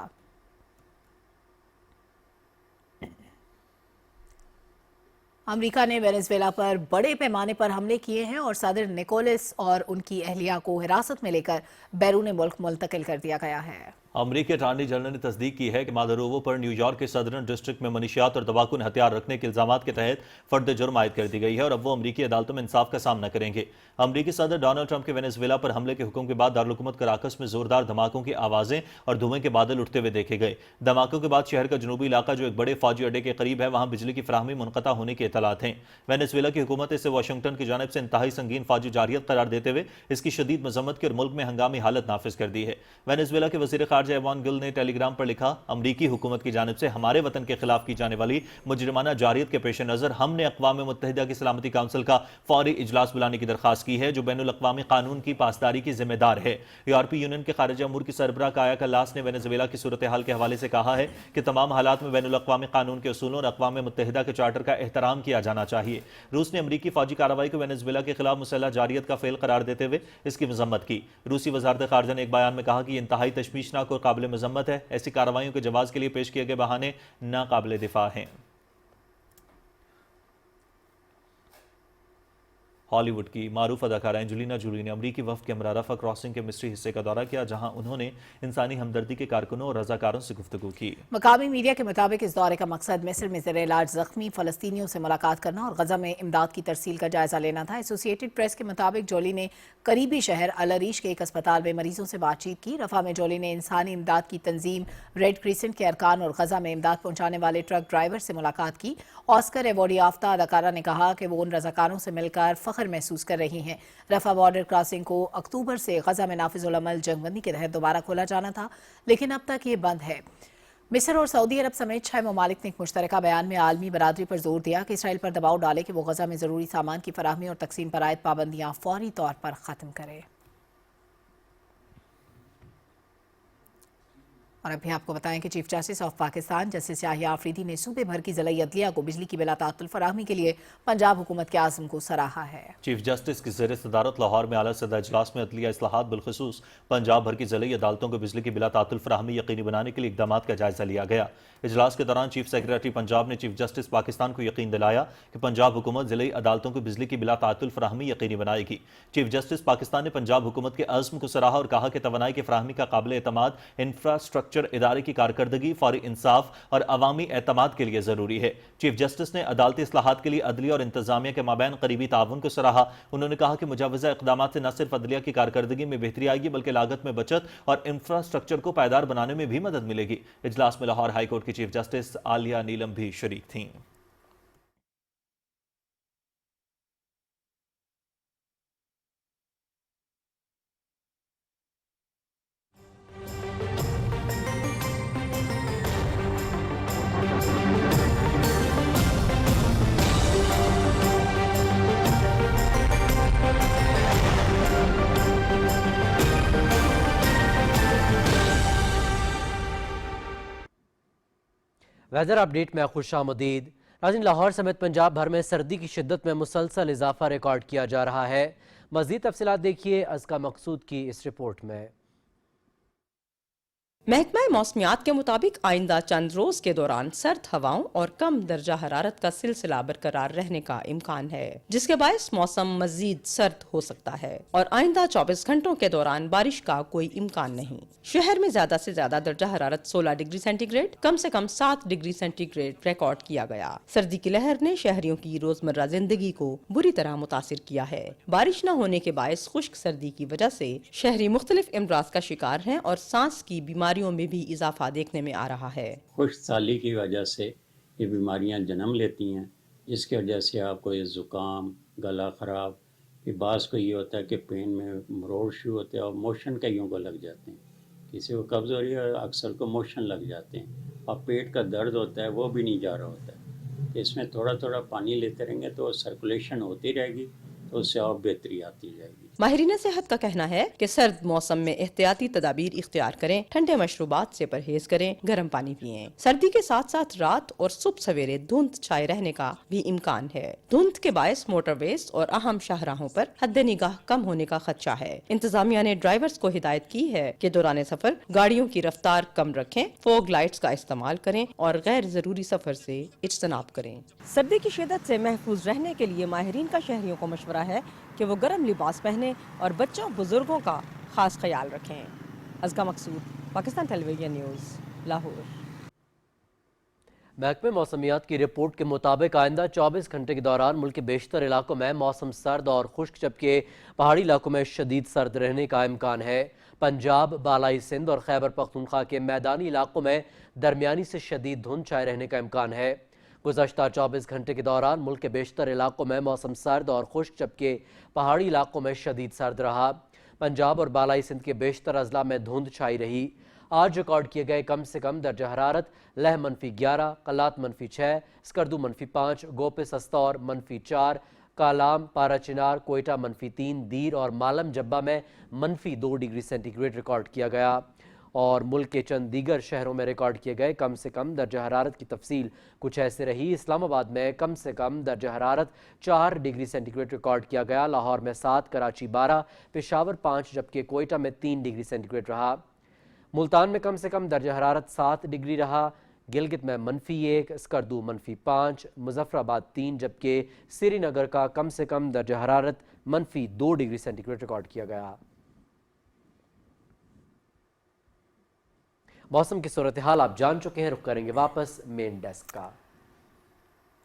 अमेरिका ने वेनेजुएला पर बड़े पैमाने पर हमले किए हैं और सदर निकोलस और उनकी अहलिया को हिरासत में लेकर बैरून मुल्क मुंतकिल कर दिया गया है। अमरीकी अटॉर्नी जनरल ने तस्दीक की है कि मादुरो पर न्यूयॉर्क के सदर्न डिस्ट्रिक्ट में मनीशियात और तबाकुन हथियार रखने के इल्जामात के तहत फर्द जुर्म आयद कर दी गई है और अब वो अमरीकी अदालतों में इंसाफ का सामना करेंगे। अमरीकी सदर डोनाल्ड ट्रंप के वेनेजुएला पर हमले के हुक्म के बाद दारुल-हुकूमत कराकस में जोरदार धमाकों की आवाजें और धुएं के बादल उठते हुए देखे गए। धमाकों के बाद शहर का जनूबी इलाका जो एक बड़े फौजी अड्डे के करीब है, वहां बिजली की फराहमी मुनक़ता होने के इत्तलात हैं। वेनेजुएला की हुकूमत इसे वाशिंगटन की जानिब से इंतहाई संगीन फौजी जारियत करार देते हुए इसकी शदीद मजम्मत की और मुल्क में हंगामी हालत नाफिज कर दी है। वेनेजुएला के वज़ीर ख़ारजा इवान गिल ने टेलीग्राम पर लिखा, अमरीकी हुकूमत की जानिब से हमारे वतन के खिलाफ की जाने वाली मुजरिमाना जारियत के पेश नज़र हमने अक़वाम मुत्तहिदा की सलामती काउंसिल का फौरी इजलास बुलाने की दरख्वास्त की है जो बैनुल अक़वामी कानून की पासदारी की जिम्मेदार है। यूरोपीय यूनियन के खारिजा अमूर की सरबराह काया कल्लास ने वेनेजुएला की सूरत हाल के हवाले से कहा है कि तमाम हालात में बैनुल अक़वामी कानून के उसूलों और अक़वाम मुत्तहिदा के चार्टर का एहतराम किया जाना चाहिए। रूस ने अमरीकी फौजी कार्रवाई को वेनेजुएला के खिलाफ मुसल्लह जारियत का फेल करार देते हुए इसकी मजम्मत की। रूसी वज़ारत ख़ारजा ने एक बयान में कहा कि ये इंतहाई तशवीशनाक और काबिल मजम्मत है। ऐसी कार्रवाइयों के जवाब के लिए पेश किए गए बहाने नाकाबिले दिफा हैं। हॉलीवुड की मारूफ अदाकारा एंजेलिना जोली ने अमरीकी वफ़द के हमरा रफ़ा क्रॉसिंग के मिस्री हिस्से का दौरा किया जहां उन्होंने इंसानी हमदर्दी के कारकुनों और रज़ाकारों से गुफ्तगू की। मकामी मीडिया के मुताबिक इस दौरे का मकसद मिस्र में ज़ेर इलाज ज़ख्मी फ़लस्तीनियों से मुलाकात करना और गज़ा में इमदाद की तरसील का जायजा लेना था। एसोसिएटेड प्रेस के मुताबिक जोली ने करीबी शहर अल अरीश के एक अस्पताल में मरीजों से बातचीत की। रफ़ा में जोली ने इंसानी इमदाद की तंजीम रेड क्रिसेंट के अरकान और गज़ा में इमदाद पहुंचाने वाले ट्रक ड्राइवर से मुलाकात की। ऑस्कर एवॉर्ड याफ्ता अदाकारा ने कहा कि वो उन रज़ाकारों से मिलकर फ़ख्र महसूस कर रही हैं। रफ़ा बॉर्डर क्रॉसिंग को अक्टूबर से गज़ा में नाफिजुल अमल जंगबंदी के तहत दोबारा खोला जाना था, लेकिन अब तक ये बंद है। मिस्र और सऊदी अरब समेत 6 ममालिक ने एक मुश्तरका बयान में आलमी बरादरी पर जोर दिया कि इसराइल पर दबाव डाले कि वो गज़ा में ज़रूरी सामान की फराहमी और तकसीम पर आयद पाबंदियाँ फौरी तौर पर ख़त्म करे। और अभी आपको बताएं कि chief justice of Pakistan justice Yahya Afridi ने सूबे भर की ज़िला अदलिया को बिजली की बिला तातुल फराहमी के लिए पंजाब हुकूमत के आज़म को सराहा है। चीफ जस्टिस की ज़ेर सदारत लाहौर में आला सदा इजलास में अदलिया इस्लाहात बिलखुसूस पंजाब भर की ज़िला अदालतों को बिजली की बिला तातुल फराहमी यकीनी बनाने के लिए इक़दामात का जायजा लिया गया। इजलास के दौरान चीफ सेक्रेटरी पंजाब ने चीफ जस्टिस पाकिस्तान को यकीन दिलाया कि पंजाब हुकूमत ज़िला अदालतों को बिजली की बिला तातुल फराहमी यकीनी बनाएगी। चीफ जस्टिस पाकिस्तान ने पंजाब हुकूमत के अज़्म को सराहा और कहा कि तवानाई की फराहमी का काबिल एतमाद इंफ्रास्ट्रक्चर इदारे की कारकर्दगी, फौरी इंसाफ और अवामी एतमाद के लिए ज़रूरी है। चीफ जस्टिस ने अदालती इस्लाहात के लिए अदलिया और इंतजामिया के माबैन करीबी ताउन को सराहा। उन्होंने कहा कि मुजावजा इक़दामात से न सिर्फ अदलिया की कारकर्दगी में बेहतरी आएगी बल्कि लागत में बचत और इंफ्रास्ट्रक्चर को पायदार बनाने में भी मदद मिलेगी। इजलास में लाहौर हाईकोर्ट की चीफ जस्टिस आलिया नीलम भी शरीक थीं। वेदर अपडेट में खुश आमदीद। नाज़रीन, लाहौर समेत पंजाब भर में सर्दी की शिद्दत में मुसलसल इजाफा रिकॉर्ड किया जा रहा है। मज़ीद तफसीलात देखिए अज़का मकसूद की इस रिपोर्ट में। महकमा मौसमियात के मुताबिक आइंदा चंद रोज के दौरान सर्द हवाओं और कम दर्जा हरारत का सिलसिला बरकरार रहने का इम्कान है, जिसके बायस मौसम मजीद सर्द हो सकता है और आइंदा 24 घंटों के दौरान बारिश का कोई इम्कान नहीं। शहर में ज्यादा से ज्यादा दर्जा हरारत 16 डिग्री सेंटीग्रेड, कम से कम 7 डिग्री सेंटीग्रेड रिकॉर्ड किया गया। सर्दी की लहर ने शहरियों की रोजमर्रा जिंदगी को बुरी तरह मुतासिर किया है। बारिश न होने के बायस खुश्क सर्दी की वजह से शहरी मुख्तलिफ अमराज का शिकार हैं और सांस की बीमारियों में भी इजाफा देखने में आ रहा है। खुश्क साली की वजह से ये बीमारियां जन्म लेती हैं, जिसकी वजह से आपको ये ज़ुकाम, गला ख़राब, फिर बास को ये होता है कि पेन में मरोड़ शुरू होते हैं और मोशन कईयों को लग जाते हैं। किसी को कब्ज़ हो रही है, अक्सर को मोशन लग जाते हैं और पेट का दर्द होता है, वो भी नहीं जा रहा होता है। तो इसमें थोड़ा थोड़ा पानी लेते रहेंगे तो सर्कुलेशन होती रहेगी, तो उससे और बेहतरी आती जाएगी। माहिरीन सेहत का कहना है कि सर्द मौसम में एहतियाती तदाबीर इख्तियार करें, ठंडे मशरूबात से परहेज करें, गर्म पानी पिएं। सर्दी के साथ साथ रात और सुबह सवेरे धुंध छाए रहने का भी इम्कान है। धुंध के बायस मोटरवेज और अहम शाहराहों पर हद निगाह कम होने का खदशा है। इंतजामिया ने ड्राइवर्स को हिदायत की है कि दौरान सफर गाड़ियों की रफ्तार कम रखें, फोग लाइट्स का इस्तेमाल करें और गैर जरूरी सफर से इज्तनाब करें। सर्दी की शिद्दत से महफूज रहने के लिए माहिरीन का शहरियों को मशवरा है कि वो गर्म लिबास पहने और बच्चों बुजुर्गों का खास ख्याल रखें। अज़का मकसूद, पाकिस्तान टेलीविजन न्यूज़, लाहौर। महकमे मौसमियात की रिपोर्ट के मुताबिक आइंदा 24 घंटे के दौरान मुल्क के बेशतर इलाकों में मौसम सर्द और खुश्क, जबकि पहाड़ी इलाकों में शदीद सर्द रहने का इम्कान है। पंजाब, बालाई सिंध और खैबर पख्तूनख्वा के मैदानी इलाकों में दरमियानी से शदीद धुंध छाए रहने का इम्कान है। गुज़श्ता 24 घंटे के दौरान मुल्क के बेशतर इलाकों में मौसम सर्द और खुश्क, जबकि पहाड़ी इलाकों में शदीद सर्द रहा। पंजाब और बालाई सिंध के बेशतर अजला में धुंध छाई रही। आज रिकॉर्ड किए गए कम से कम दर्जा हरारत लह -11, कलात -6, स्कर्दू -5, गोपे सस्तौर -4, कालाम, पारा चिनार, कोयटा -3, दीर और मालम जब्बा में -2 डिग्री सेंटीग्रेड रिकॉर्ड किया गया। और मुल्क के चंद दीगर शहरों में रिकॉर्ड किए गए कम से कम दर्जा हरारत की तफसील कुछ ऐसे रही। इस्लामाबाद में कम से कम दर्जा हरारत 4 डिग्री सेंटीग्रेड रिकॉर्ड किया गया। लाहौर में 7, कराची 12, पेशावर 5, जबकि कोयटा में 3 डिग्री सेंटीग्रेड रहा। मुल्तान में कम से कम दर्जा हरारत 7 डिग्री रहा। गिलगित में -1, स्कर्दू -5, मुजफ्फराबाद 3, जबकि श्रीनगर का कम से कम दर्जा हरारत -2 डिग्री सेंटीग्रेड रिकॉर्ड किया गया। मौसम की सूरत हाल आप जान चुके हैं, रुख करेंगे वापस मेन डेस्क का।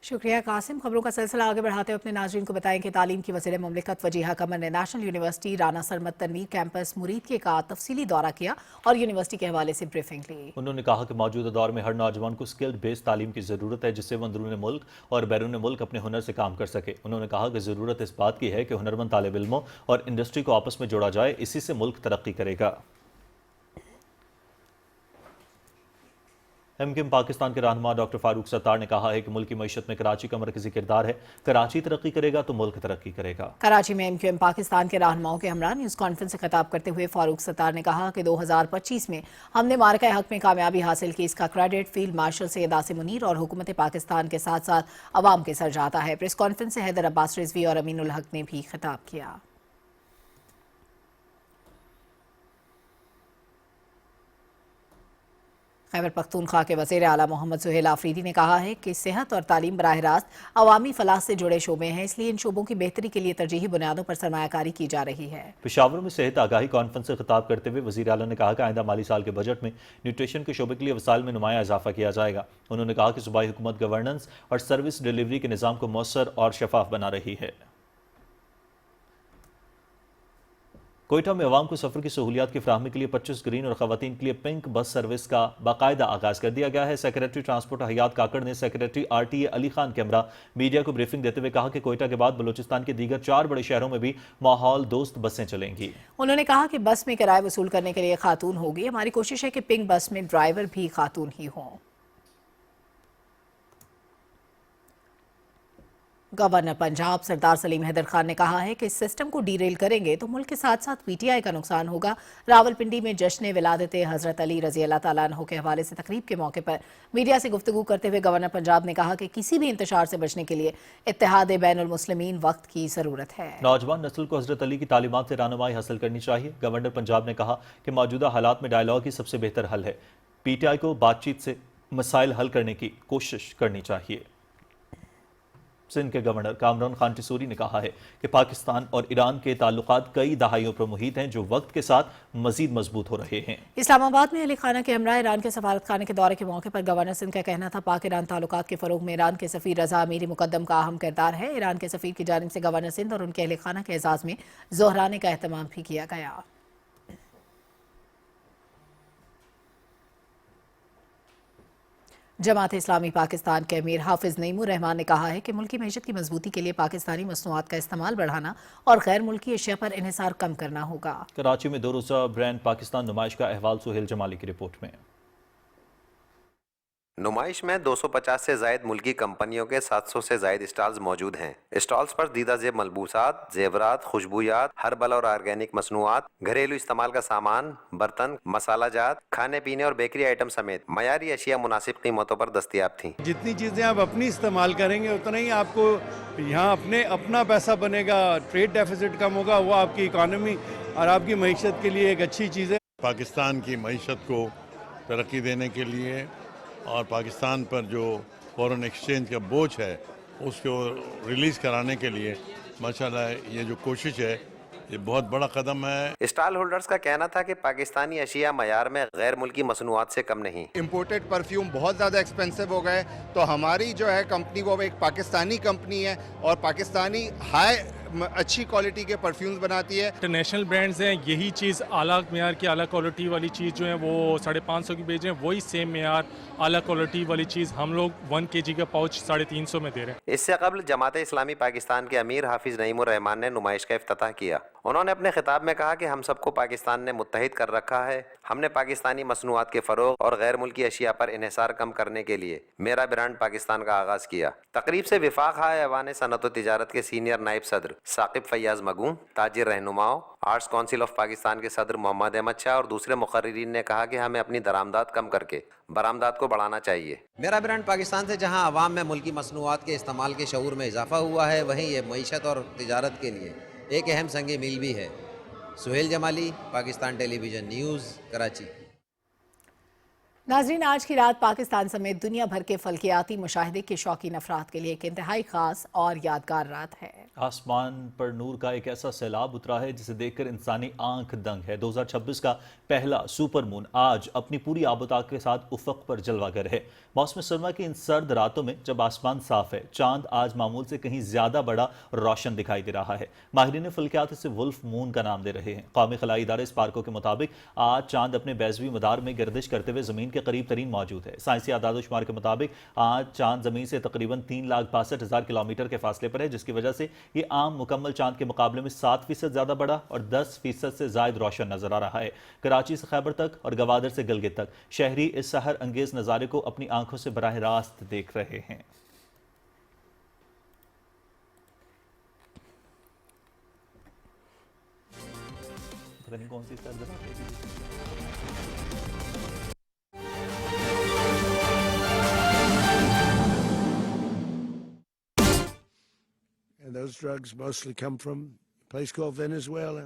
शुक्रिया कासिम। खबरों का सिलसिला आगे बढ़ाते हुए अपने नाज़रीन को बताएं कि तालीम की वज़ीर मुमलिकत वजीहा कमर ने national university Rana Sarmad Tanveer campus Murid का तफसीली दौरा किया और यूनिवर्सिटी के हवाले से ब्रीफिंग ली। उन्होंने कहा कि मौजूदा दौर में हर नौजवान को स्किल्ड बेस्ड तालीम की ज़रूरत है, जिससे वो अंदरून मुल्क और बैरून मुल्क अपने हुनर से काम कर सके। उन्होंने कहा कि ज़रूरत इस बात की है कि हुनरमंद तालिब इल्मों और इंडस्ट्री को आपस में जोड़ा जाए, इसी से मुल्क तरक्की करेगा। एमक्यूएम पाकिस्तान के रहनुमा डॉक्टर फारूक सत्तार ने कहा है कि मुल्क की मईशत में कराची का मरकजी किरदार है। कराची तरक्की करेगा तो मुल्क तरक्की करेगा। कराची में एमक्यूएम पाकिस्तान के रहनुमाओं के हमरा न्यूज़ कॉन्फ्रेंस से खिताब करते हुए फारूक सत्तार ने कहा कि 2025 में हमने मार्का हक में कामयाबी हासिल की। इसका credit field marshal Syed Asim Munir और हुकूमत पाकिस्तान के साथ साथ अवाम के सर जाता है। प्रेस कॉन्फ्रेंस से हैदर अब्बास रिजवी और अमीनुल हक ने भी खिताब किया। खैबर पख्तूनख्वा के वज़ीर आला मोहम्मद सुहेल आफरीदी ने कहा है कि सेहत और तालीम बराह रास्त अवामी फलाह से जुड़े शोबे हैं, इसलिए इन शोबों की बेहतरी के लिए तरजीही बुनियादों पर सरमायाकारी की जा रही है। पेशावर में सेहत आगाही कॉन्फ्रेंस से खिताब करते हुए वज़ीर आला ने कहा कि आइंदा माली साल के बजट में न्यूट्रिशन के शोबे के लिए वसाइल में नुमाया इजाफा किया जाएगा। उन्होंने कहा कि सूबाई हुकूमत गवर्नेंस और सर्विस डिलीवरी के निज़ाम को मौसर और शफाफ बना रही है। कोयटा में अवाम को सफर की सहूलियात की फराहमी के लिए 25 ग्रीन और खवातीन के लिए पिंक बस सर्विस का बाकायदा आगाज कर दिया गया है। सेक्रेटरी ट्रांसपोर्ट हयात काकड़ ने secretary RTA Ali Khan camera media को ब्रीफिंग देते हुए कहा कि कोयटा के बाद बलूचिस्तान के दीगर 4 बड़े शहरों में भी माहौल दोस्त बसें चलेंगी। उन्होंने कहा कि बस में किराया वसूल करने के लिए खातून होगी। हमारी कोशिश है कि पिंक बस में ड्राइवर भी खातून ही हों। गवर्नर पंजाब सरदार सलीम हैदर खान ने कहा है कि इस सिस्टम को डीरेल करेंगे तो मुल्क के साथ साथ पीटीआई का नुकसान होगा। रावलपिंडी में जश्न विलादत हजरत अली रजी अल्लाह ताला अन्हु के हवाले से तकरीब के मौके पर मीडिया से गुफ्तगू करते हुए गवर्नर पंजाब ने कहा कि किसी भी इंतशार से बचने के लिए इत्तेहाद बैनुल मुस्लिमीन वक्त की जरूरत है। नौजवान नस्ल को हजरत अली की तालीमात से रहनुमाई हासिल करनी चाहिए। गवर्नर पंजाब ने कहा कि मौजूदा हालात में डायलॉग ही सबसे बेहतर हल है। पीटीआई को बातचीत से मसाइल हल करने की कोशिश करनी चाहिए। सिंध के गवर्नर कामरान खान टिसूरी ने कहा है कि पाकिस्तान और ईरान के ताल्लुकात कई दहाइयों पर मुहित हैं जो वक्त के साथ मजीद मजबूत हो रहे हैं। इस्लामाबाद में अली खाना के हमरा ईरान के सफारत खाने के दौरे के मौके पर गवर्नर सिंध का कहना था पाक ईरान ताल्लुकात के फरोग में ईरान के सफीर रजा अमीरी मुकद्दम का अहम किरदार है। ईरान के सफीर की जानिब से गवर्नर सिंध और उनके अली खाना के एजाज में जोहराने का एहतमाम भी किया गया। जमात इस्लामी पाकिस्तान के अमीर हाफिज नईमुर रहमान ने कहा है कि मुल्की मईशत की मजबूती के लिए पाकिस्तानी मसनूआत का इस्तेमाल बढ़ाना और गैर मुल्की अशिया पर इन्हिसार कम करना होगा। कराची में 2 रोज़ा ब्रांड पाकिस्तान नुमाइश का अहवाल सुहेल जमाली की रिपोर्ट में। नुमाइश में 250 से जायद मुल्की कंपनियों के 700 से जायद स्टॉल्स मौजूद हैं। स्टॉल्स पर दीदा जेब मलबूसात, जेवरात, खुशबूयात, हर्बल और ऑर्गेनिक मसनूआत, घरेलू इस्तेमाल का सामान, बर्तन, मसाला जात, खाने पीने और बेकरी आइटम समेत मयारी अशिया मुनासिब कीमतों पर दस्तियाब थी। जितनी चीज़ें आप अपनी इस्तेमाल करेंगे उतना ही आपको यहाँ अपना पैसा बनेगा, ट्रेड डेफिसिट कम होगा, वो आपकी इकॉनमी और आपकी मईशत के लिए एक अच्छी चीज़ है। पाकिस्तान की मईशत को तरक्की देने के लिए और पाकिस्तान पर जो फॉरेन एक्सचेंज का बोझ है उसको रिलीज़ कराने के लिए माशाल्लाह ये जो कोशिश है ये बहुत बड़ा कदम है। स्टॉल होल्डर्स का कहना था कि पाकिस्तानी अशिया मयार में गैर मुल्की मसनूआत से कम नहीं। इम्पोर्टेड परफ्यूम बहुत ज़्यादा एक्सपेंसिव हो गए तो हमारी जो है कंपनी वो एक पाकिस्तानी कंपनी है और पाकिस्तानी अच्छी क्वालिटी के परफ्यूम्स बनाती है। इंटरनेशनल ब्रांड्स हैं, यही चीज़ आला मेयार की आला क्वालिटी वाली चीज़ जो है वो 550 की बेच रहे हैं, वही सेम मेयार आला क्वालिटी वाली चीज़ हम लोग 1 kg का पाउच 350 में दे रहे हैं। इससे कबल जमात इस्लामी पाकिस्तान के अमीर हाफिज नईमुर रहमान ने नुमाइश का इफ्तिताह किया। उन्होंने अपने खिताब में कहा कि हम सबको पाकिस्तान ने मुत्तहिद कर रखा है। हमने पाकिस्तानी मसनूआत के फरोग और गैर मुल्की अशिया पर इन्हिसार कम करने के लिए मेरा ब्रांड पाकिस्तान का आगाज किया। तकरीब से विफाक ऐवान सनत व तिजारत के सीनियर नायब सदर साकिब फैयाज मगूम, ताजिर रहनुमाओं, आर्ट्स काउंसिल ऑफ पाकिस्तान के सदर मोहम्मद अहमद शाह और दूसरे मुकर्रिरीन ने कहा कि हमें अपनी दरामदात कम करके बरामदात को बढ़ाना चाहिए। मेरा ब्रांड पाकिस्तान से जहां अवाम में मुल्की मसनूआत के इस्तेमाल के शऊर में इजाफा हुआ है, वहीं ये मईशत और तिजारत के लिए एक अहम संग मील भी है। Sohail Jamali, Pakistan television news, Karachi. नाजरीन, आज की रात पाकिस्तान समेत दुनिया भर के फल्कियाती मुशाहिदे के शौकीन अफराद के लिए एक इंतहाई खास और यादगार रात है। आसमान पर नूर का एक ऐसा सैलाब उतरा है जिसे देखकर इंसानी आंख दंग है। 2026 का पहला सुपर मून आज अपनी पूरी आबोताब के साथ उफक पर जलवागर है। मौसम सरमा की इन सर्द रातों में जब आसमान साफ है, चांद आज मामूल से कहीं ज्यादा बड़ा और रोशन दिखाई दे रहा है। माहिरीन फल्कियात इसे वुल्फ मून का नाम दे रहे हैं। कौमी खलाई इदारे स्पार्को के मुताबिक आज चांद अपने बैजवी मदार में गर्दिश करते हुए जमीन के करीब तरीन मौजूद है। साइंसी आदादोशुमार के मुताबिक आज चांद जमीन से तकरीबन 3,62,000 किलोमीटर के फासले पर है, जिसकी वजह से ये आम मुकम्मल चांद के मुकाबले में 7% ज्यादा बड़ा और 10% से जायद रोशन नजर आ रहा है। कराची से खैबर तक और गवादर से गलगित तक शहरी इस सहर अंगेज नजारे को अपनी आंखों से बराह रास्त देख रहे हैं। पता नहीं कौन सी सर्द रात है। And those drugs mostly come from a place called Venezuela.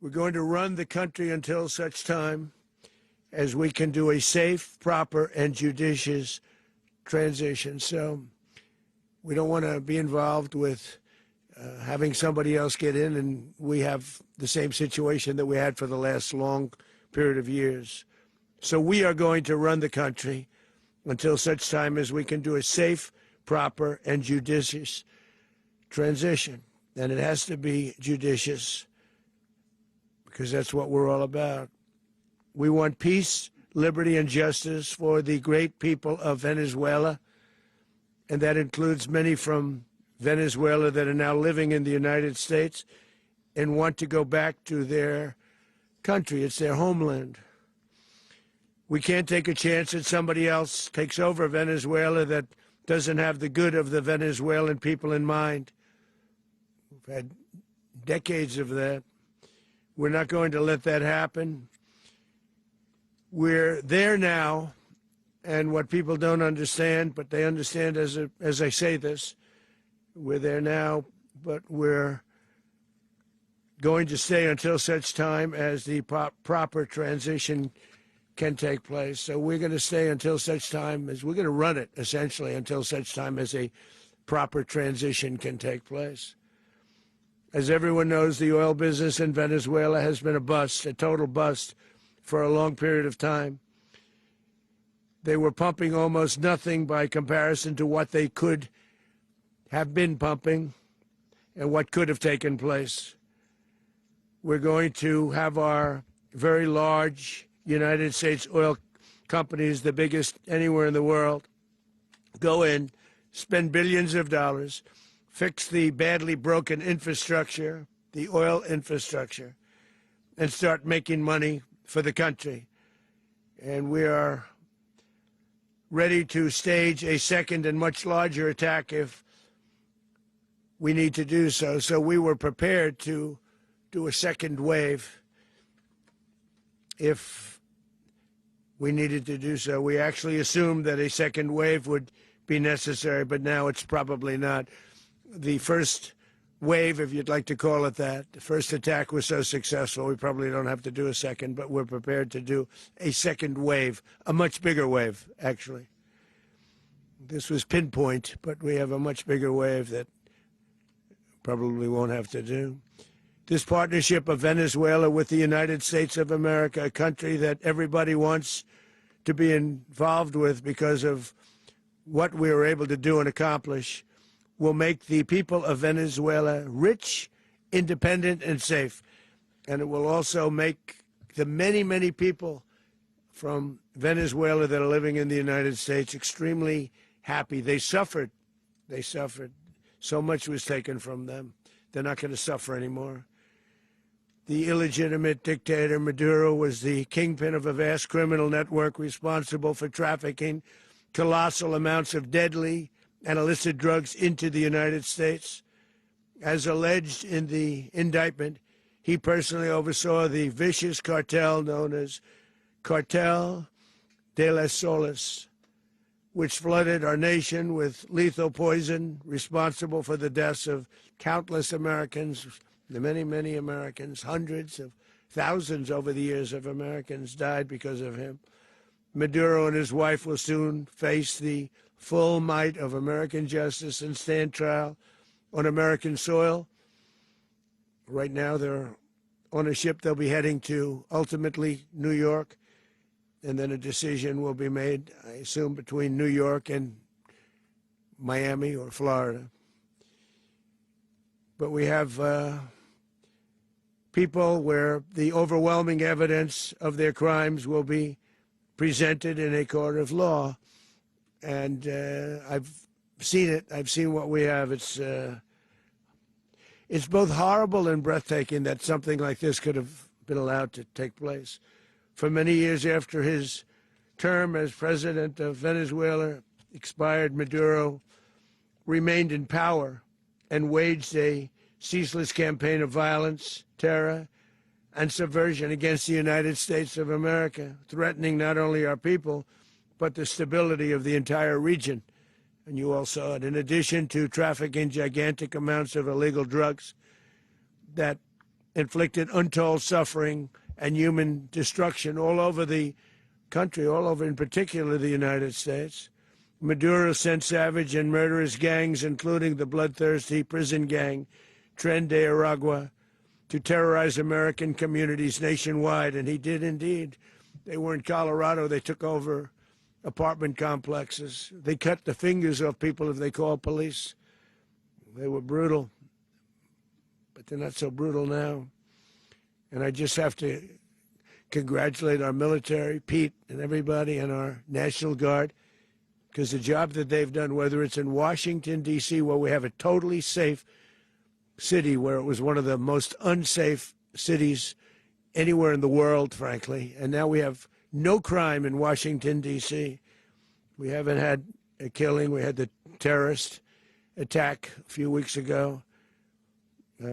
We're going to run the country until such time as we can do a safe, proper, and judicious transition. So we don't want to be involved with having somebody else get in, and we have the same situation that we had for the last long period of years. So we are going to run the country until such time as we can do a safe, proper, and judicious transition. And it has to be judicious because that's what we're all about. We want peace, liberty, and justice for the great people of Venezuela, and that includes many from Venezuela that are now living in the United States and want to go back to their country. It's their homeland. We can't take a chance that somebody else takes over Venezuela that doesn't have the good of the Venezuelan people in mind. We've had decades of that. We're not going to let that happen. We're there now, and what people don't understand, but they understand as I say this, we're there now, but we're going to stay until such time as the proper transition can take place. So we're going to stay until such time as we're going to run it, essentially, until such time as a proper transition can take place. As everyone knows, the oil business in Venezuela has been a bust, a total bust, for a long period of time. They were pumping almost nothing by comparison to what they could have been pumping and what could have taken place. We're going to have our very large United States oil companies, the biggest anywhere in the world, go in, spend billions of dollars, fix the badly broken infrastructure, the oil infrastructure, and start making money for the country. And we are ready to stage a second and much larger attack if we need to do so. So we were prepared to do a second wave if we needed to do so. We actually assumed that a second wave would be necessary, but now it's probably not. The first wave, if you'd like to call it that, the first attack was so successful, we probably don't have to do a second, but we're prepared to do a second wave, a much bigger wave, actually. This was pinpoint, but we have a much bigger wave that probably won't have to do. This partnership of Venezuela with the United States of America, a country that everybody wants to be involved with because of what we were able to do and accomplish, will make the people of Venezuela rich, independent, and safe. And it will also make the many, many people from Venezuela that are living in the United States extremely happy. They suffered. They suffered. So much was taken from them. They're not going to suffer anymore. The illegitimate dictator Maduro was the kingpin of a vast criminal network responsible for trafficking colossal amounts of deadly and illicit drugs into the United States. As alleged in the indictment, he personally oversaw the vicious cartel known as Cartel de las Solas, which flooded our nation with lethal poison, responsible for the deaths of countless Americans, the many, many Americans, hundreds of thousands over the years of Americans died because of him. Maduro and his wife will soon face the full might of American justice and stand trial on American soil. Right now, they're on a ship they'll be heading to, ultimately, New York, and then a decision will be made, I assume, between New York and Miami or Florida. But we have people where the overwhelming evidence of their crimes will be presented in a court of law. And I've seen it. I've seen what we have. It's both horrible and breathtaking that something like this could have been allowed to take place. For many years after his term as president of Venezuela expired, Maduro remained in power and waged a ceaseless campaign of violence, terror, and subversion against the United States of America, threatening not only our people, but the stability of the entire region. And you all saw it. In addition to trafficking gigantic amounts of illegal drugs that inflicted untold suffering and human destruction all over the country, all over, in particular, the United States, Maduro sent savage and murderous gangs, including the bloodthirsty prison gang, Tren de Aragua, to terrorize American communities nationwide. And he did indeed. They were in Colorado. They took over apartment complexes. They cut the fingers off people if they called police. They were brutal, but they're not so brutal now. And I just have to congratulate our military, Pete and everybody, and our National Guard, because the job that they've done, whether it's in Washington, D.C., where we have a totally safe city, where it was one of the most unsafe cities anywhere in the world, frankly, and now we have no crime in Washington, D.C. We haven't had a killing. We had the terrorist attack a few weeks ago. A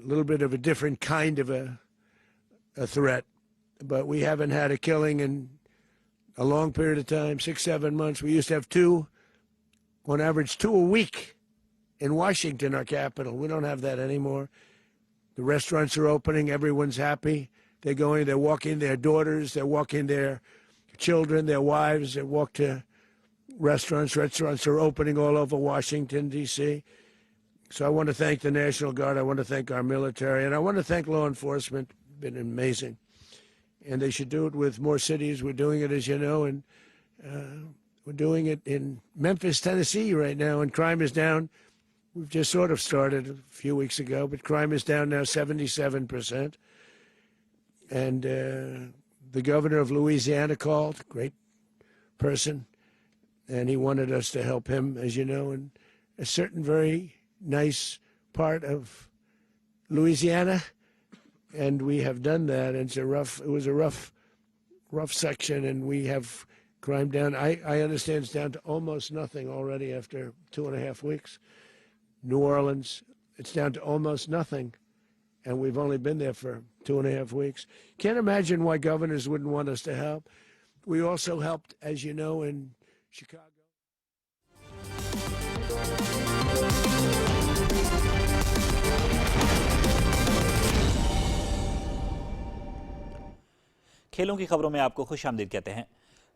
little bit of a different kind of a threat, but we haven't had a killing in a long period of time, 6-7 months. We used to have two, on average 2 a week in Washington, our capital. We don't have that anymore. The restaurants are opening. Everyone's happy. They're walking their daughters. They're walking their children, their wives. They walk to restaurants. Restaurants are opening all over Washington, D.C. So I want to thank the National Guard. I want to thank our military. And I want to thank law enforcement. It's been amazing. And they should do it with more cities. We're doing it, as you know, and we're doing it in Memphis, Tennessee right now, and crime is down. We've just sort of started a few weeks ago, but crime is down now 77%. And the governor of Louisiana called, great person, and he wanted us to help him, as you know, in a certain very nice part of Louisiana, and we have done that. And it was a rough section, and we have crime down. I understand it's down to almost nothing already after 2.5 weeks. New Orleans, it's down to almost nothing, and we've only been there for 2.5 weeks. Can't imagine why governors wouldn't want us to help. We also helped, as you know, in Chicago. खेलों की खबरों में आपको खुशामदीद कहते हैं।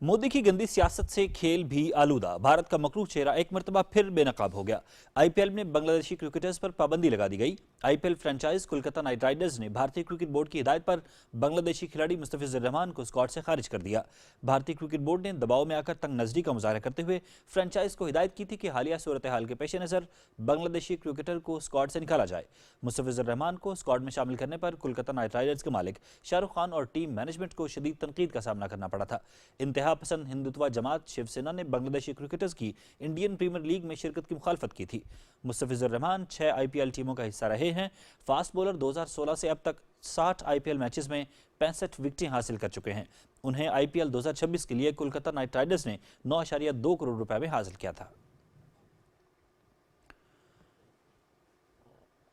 मोदी की गंदी सियासत से खेल भी आलूदा। भारत का मकरूह चेहरा एक मरतबा फिर बेनकाब हो गया। आईपीएल में बांग्लादेशी क्रिकेटर्स पर पाबंदी लगा दी गई। IPL franchise Kolkata night Riders ने भारतीय क्रिकेट बोर्ड की हिदायत पर बांग्लादेशी खिलाड़ी मुस्तफिजुर रहमान को स्क्वाड से खारिज कर दिया। भारतीय क्रिकेट बोर्ड ने दबाव में आकर तंग नजरी का मुजाहरा करते हुए फ्रेंचाइज को हिदायत की थी कि हालिया सूरत हाल के पेश नज़र बांग्लादेशी क्रिकेटर को स्क्वाड से निकाला जाए। मुस्तफिजुर रहमान को स्क्वाड में शामिल करने पर कोलकाता नाइट राइडर्स के मालिक शाहरुख खान और टीम मैनेजमेंट को शदीद तनकीद का सामना करना पड़ा था। इंतहा पसंद हिंदुत्व जमात शिवसेना ने बांग्लादेशी क्रिकेटर्स की इंडियन प्रीमियर लीग में शिरकत की मुखालफत की थी। मुस्तफिजुर रहमान 6 आईपीएल टीमों का हिस्सा रहे हैं। फास्ट बॉलर 2016 से अब तक 60 आईपीएल मैचेस में 65 विकेटें हासिल कर चुके हैं। उन्हें आईपीएल 2026 के लिए कोलकाता नाइट राइडर्स ने 9.2 करोड़ रुपए में हासिल किया था।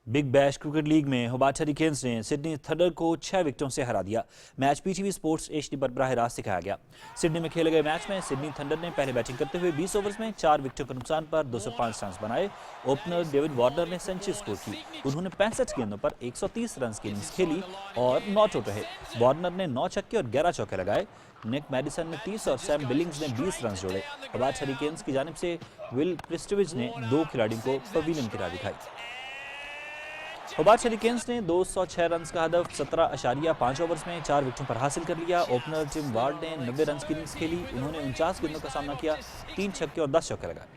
बिग बैश क्रिकेट लीग में होबार्ट हरिकेन्स ने सिडनी थंडर को 6 विकेटों से हरा दिया। मैच पीटीवी स्पोर्ट्स एचडी पर बराह रास्त दिखाया गया। सिडनी में खेले गए मैच में सिडनी थंडर ने पहले बैटिंग करते हुए 20 ओवर्स में 4 विकेटों के नुकसान पर 205 रन बनाए। ओपनर डेविड वार्नर ने सेंचुरी स्कोर की। उन्होंने 65 गेंदों पर 130 रन की इनिंग्स खेली और नॉट आउट रहे। वार्नर ने 9 छक्के और 11 चौके लगाए। निक मैडिसन ने 30 और सैम बिलिंग्स ने 20 रन जोड़े। होबार्ट हरिकेन्स की जानिब से विल प्रिस्टविज ने 2 खिलाड़ियों को पवेलियन की राह दिखाई। होबार्ट हरिकेन्स ने 206 रन का हदफ 17.5 ओवर्स में 4 विकेटों पर हासिल कर लिया। ओपनर टिम वार्ड ने 90 रन की इनिंग्स खेली। उन्होंने 49 गेंदों का सामना किया, 3 छक्के और 10 चौके लगाए।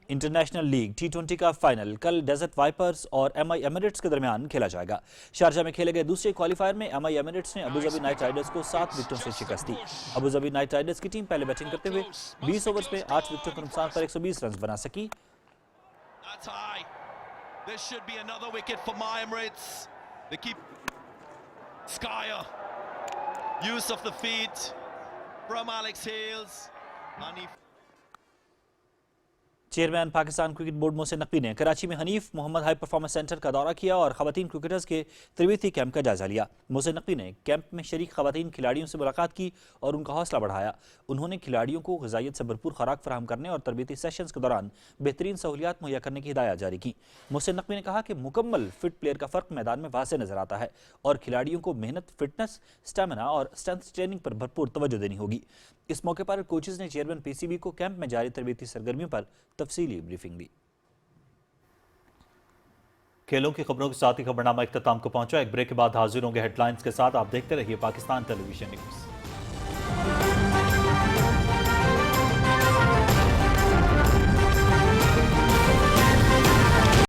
इंटरनेशनल लीग T20 का फाइनल कल डेजर्ट वाइपर्स और MI एमिरेट्स के दरमियान खेला जाएगा। शारजा में खेले गए दूसरे क्वालिफायर में MI एमिरेट्स ने अबूधाबी नाइट राइडर्स को 7 विकेटों से शिकस्त दी। अबूधाबी नाइट राइडर्स की टीम पहले बैटिंग करते हुए 20 ओवर्स में 8 विकेटों के नुकसान पर 120 रन बना सकी। That's high. This should be another wicket for my Emirates. They keep Skyer. Use of the feet from Alex Hales. Chairman Pakistan cricket board Mohsin Naqvi ने कराची में Hanif Mohammad high performance centre का दौरा किया और खवातीन क्रिकेटर्स के तरबीती कैंप का जायजा लिया। मोहसिन नकवी ने कैंप में शरीक खवातीन खिलाड़ियों से मुलाकात की और उनका हौसला बढ़ाया। उन्होंने खिलाड़ियों को ग़िज़ाइयत से भरपूर खुराक फराहम करने और तरबीती सेशंस के दौरान बेहतरीन सहूलियात मुहैया करने की हिदायत जारी की। मोहसिन नकवी ने कहा कि मुकम्मल फिट प्लेयर का फ़र्क मैदान में वाज़ेह नज़र आता है और खिलाड़ियों को मेहनत, फिटनेस, स्टेमिना और स्ट्रेंथ ट्रेनिंग पर भरपूर तवज्जो देनी होगी। इस मौके पर कोचेज ने चेयरमैन PCB को कैंप में जारी तरबीती सरगर्मियों पर तफसीली ब्रीफिंग दी। खेलों की खबरों के साथ ही खबरनामा इख्तिताम को पहुंचा। एक ब्रेक के बाद हाजिर होंगे हेडलाइंस के साथ। आप देखते रहिए पाकिस्तान टेलीविजन न्यूज़।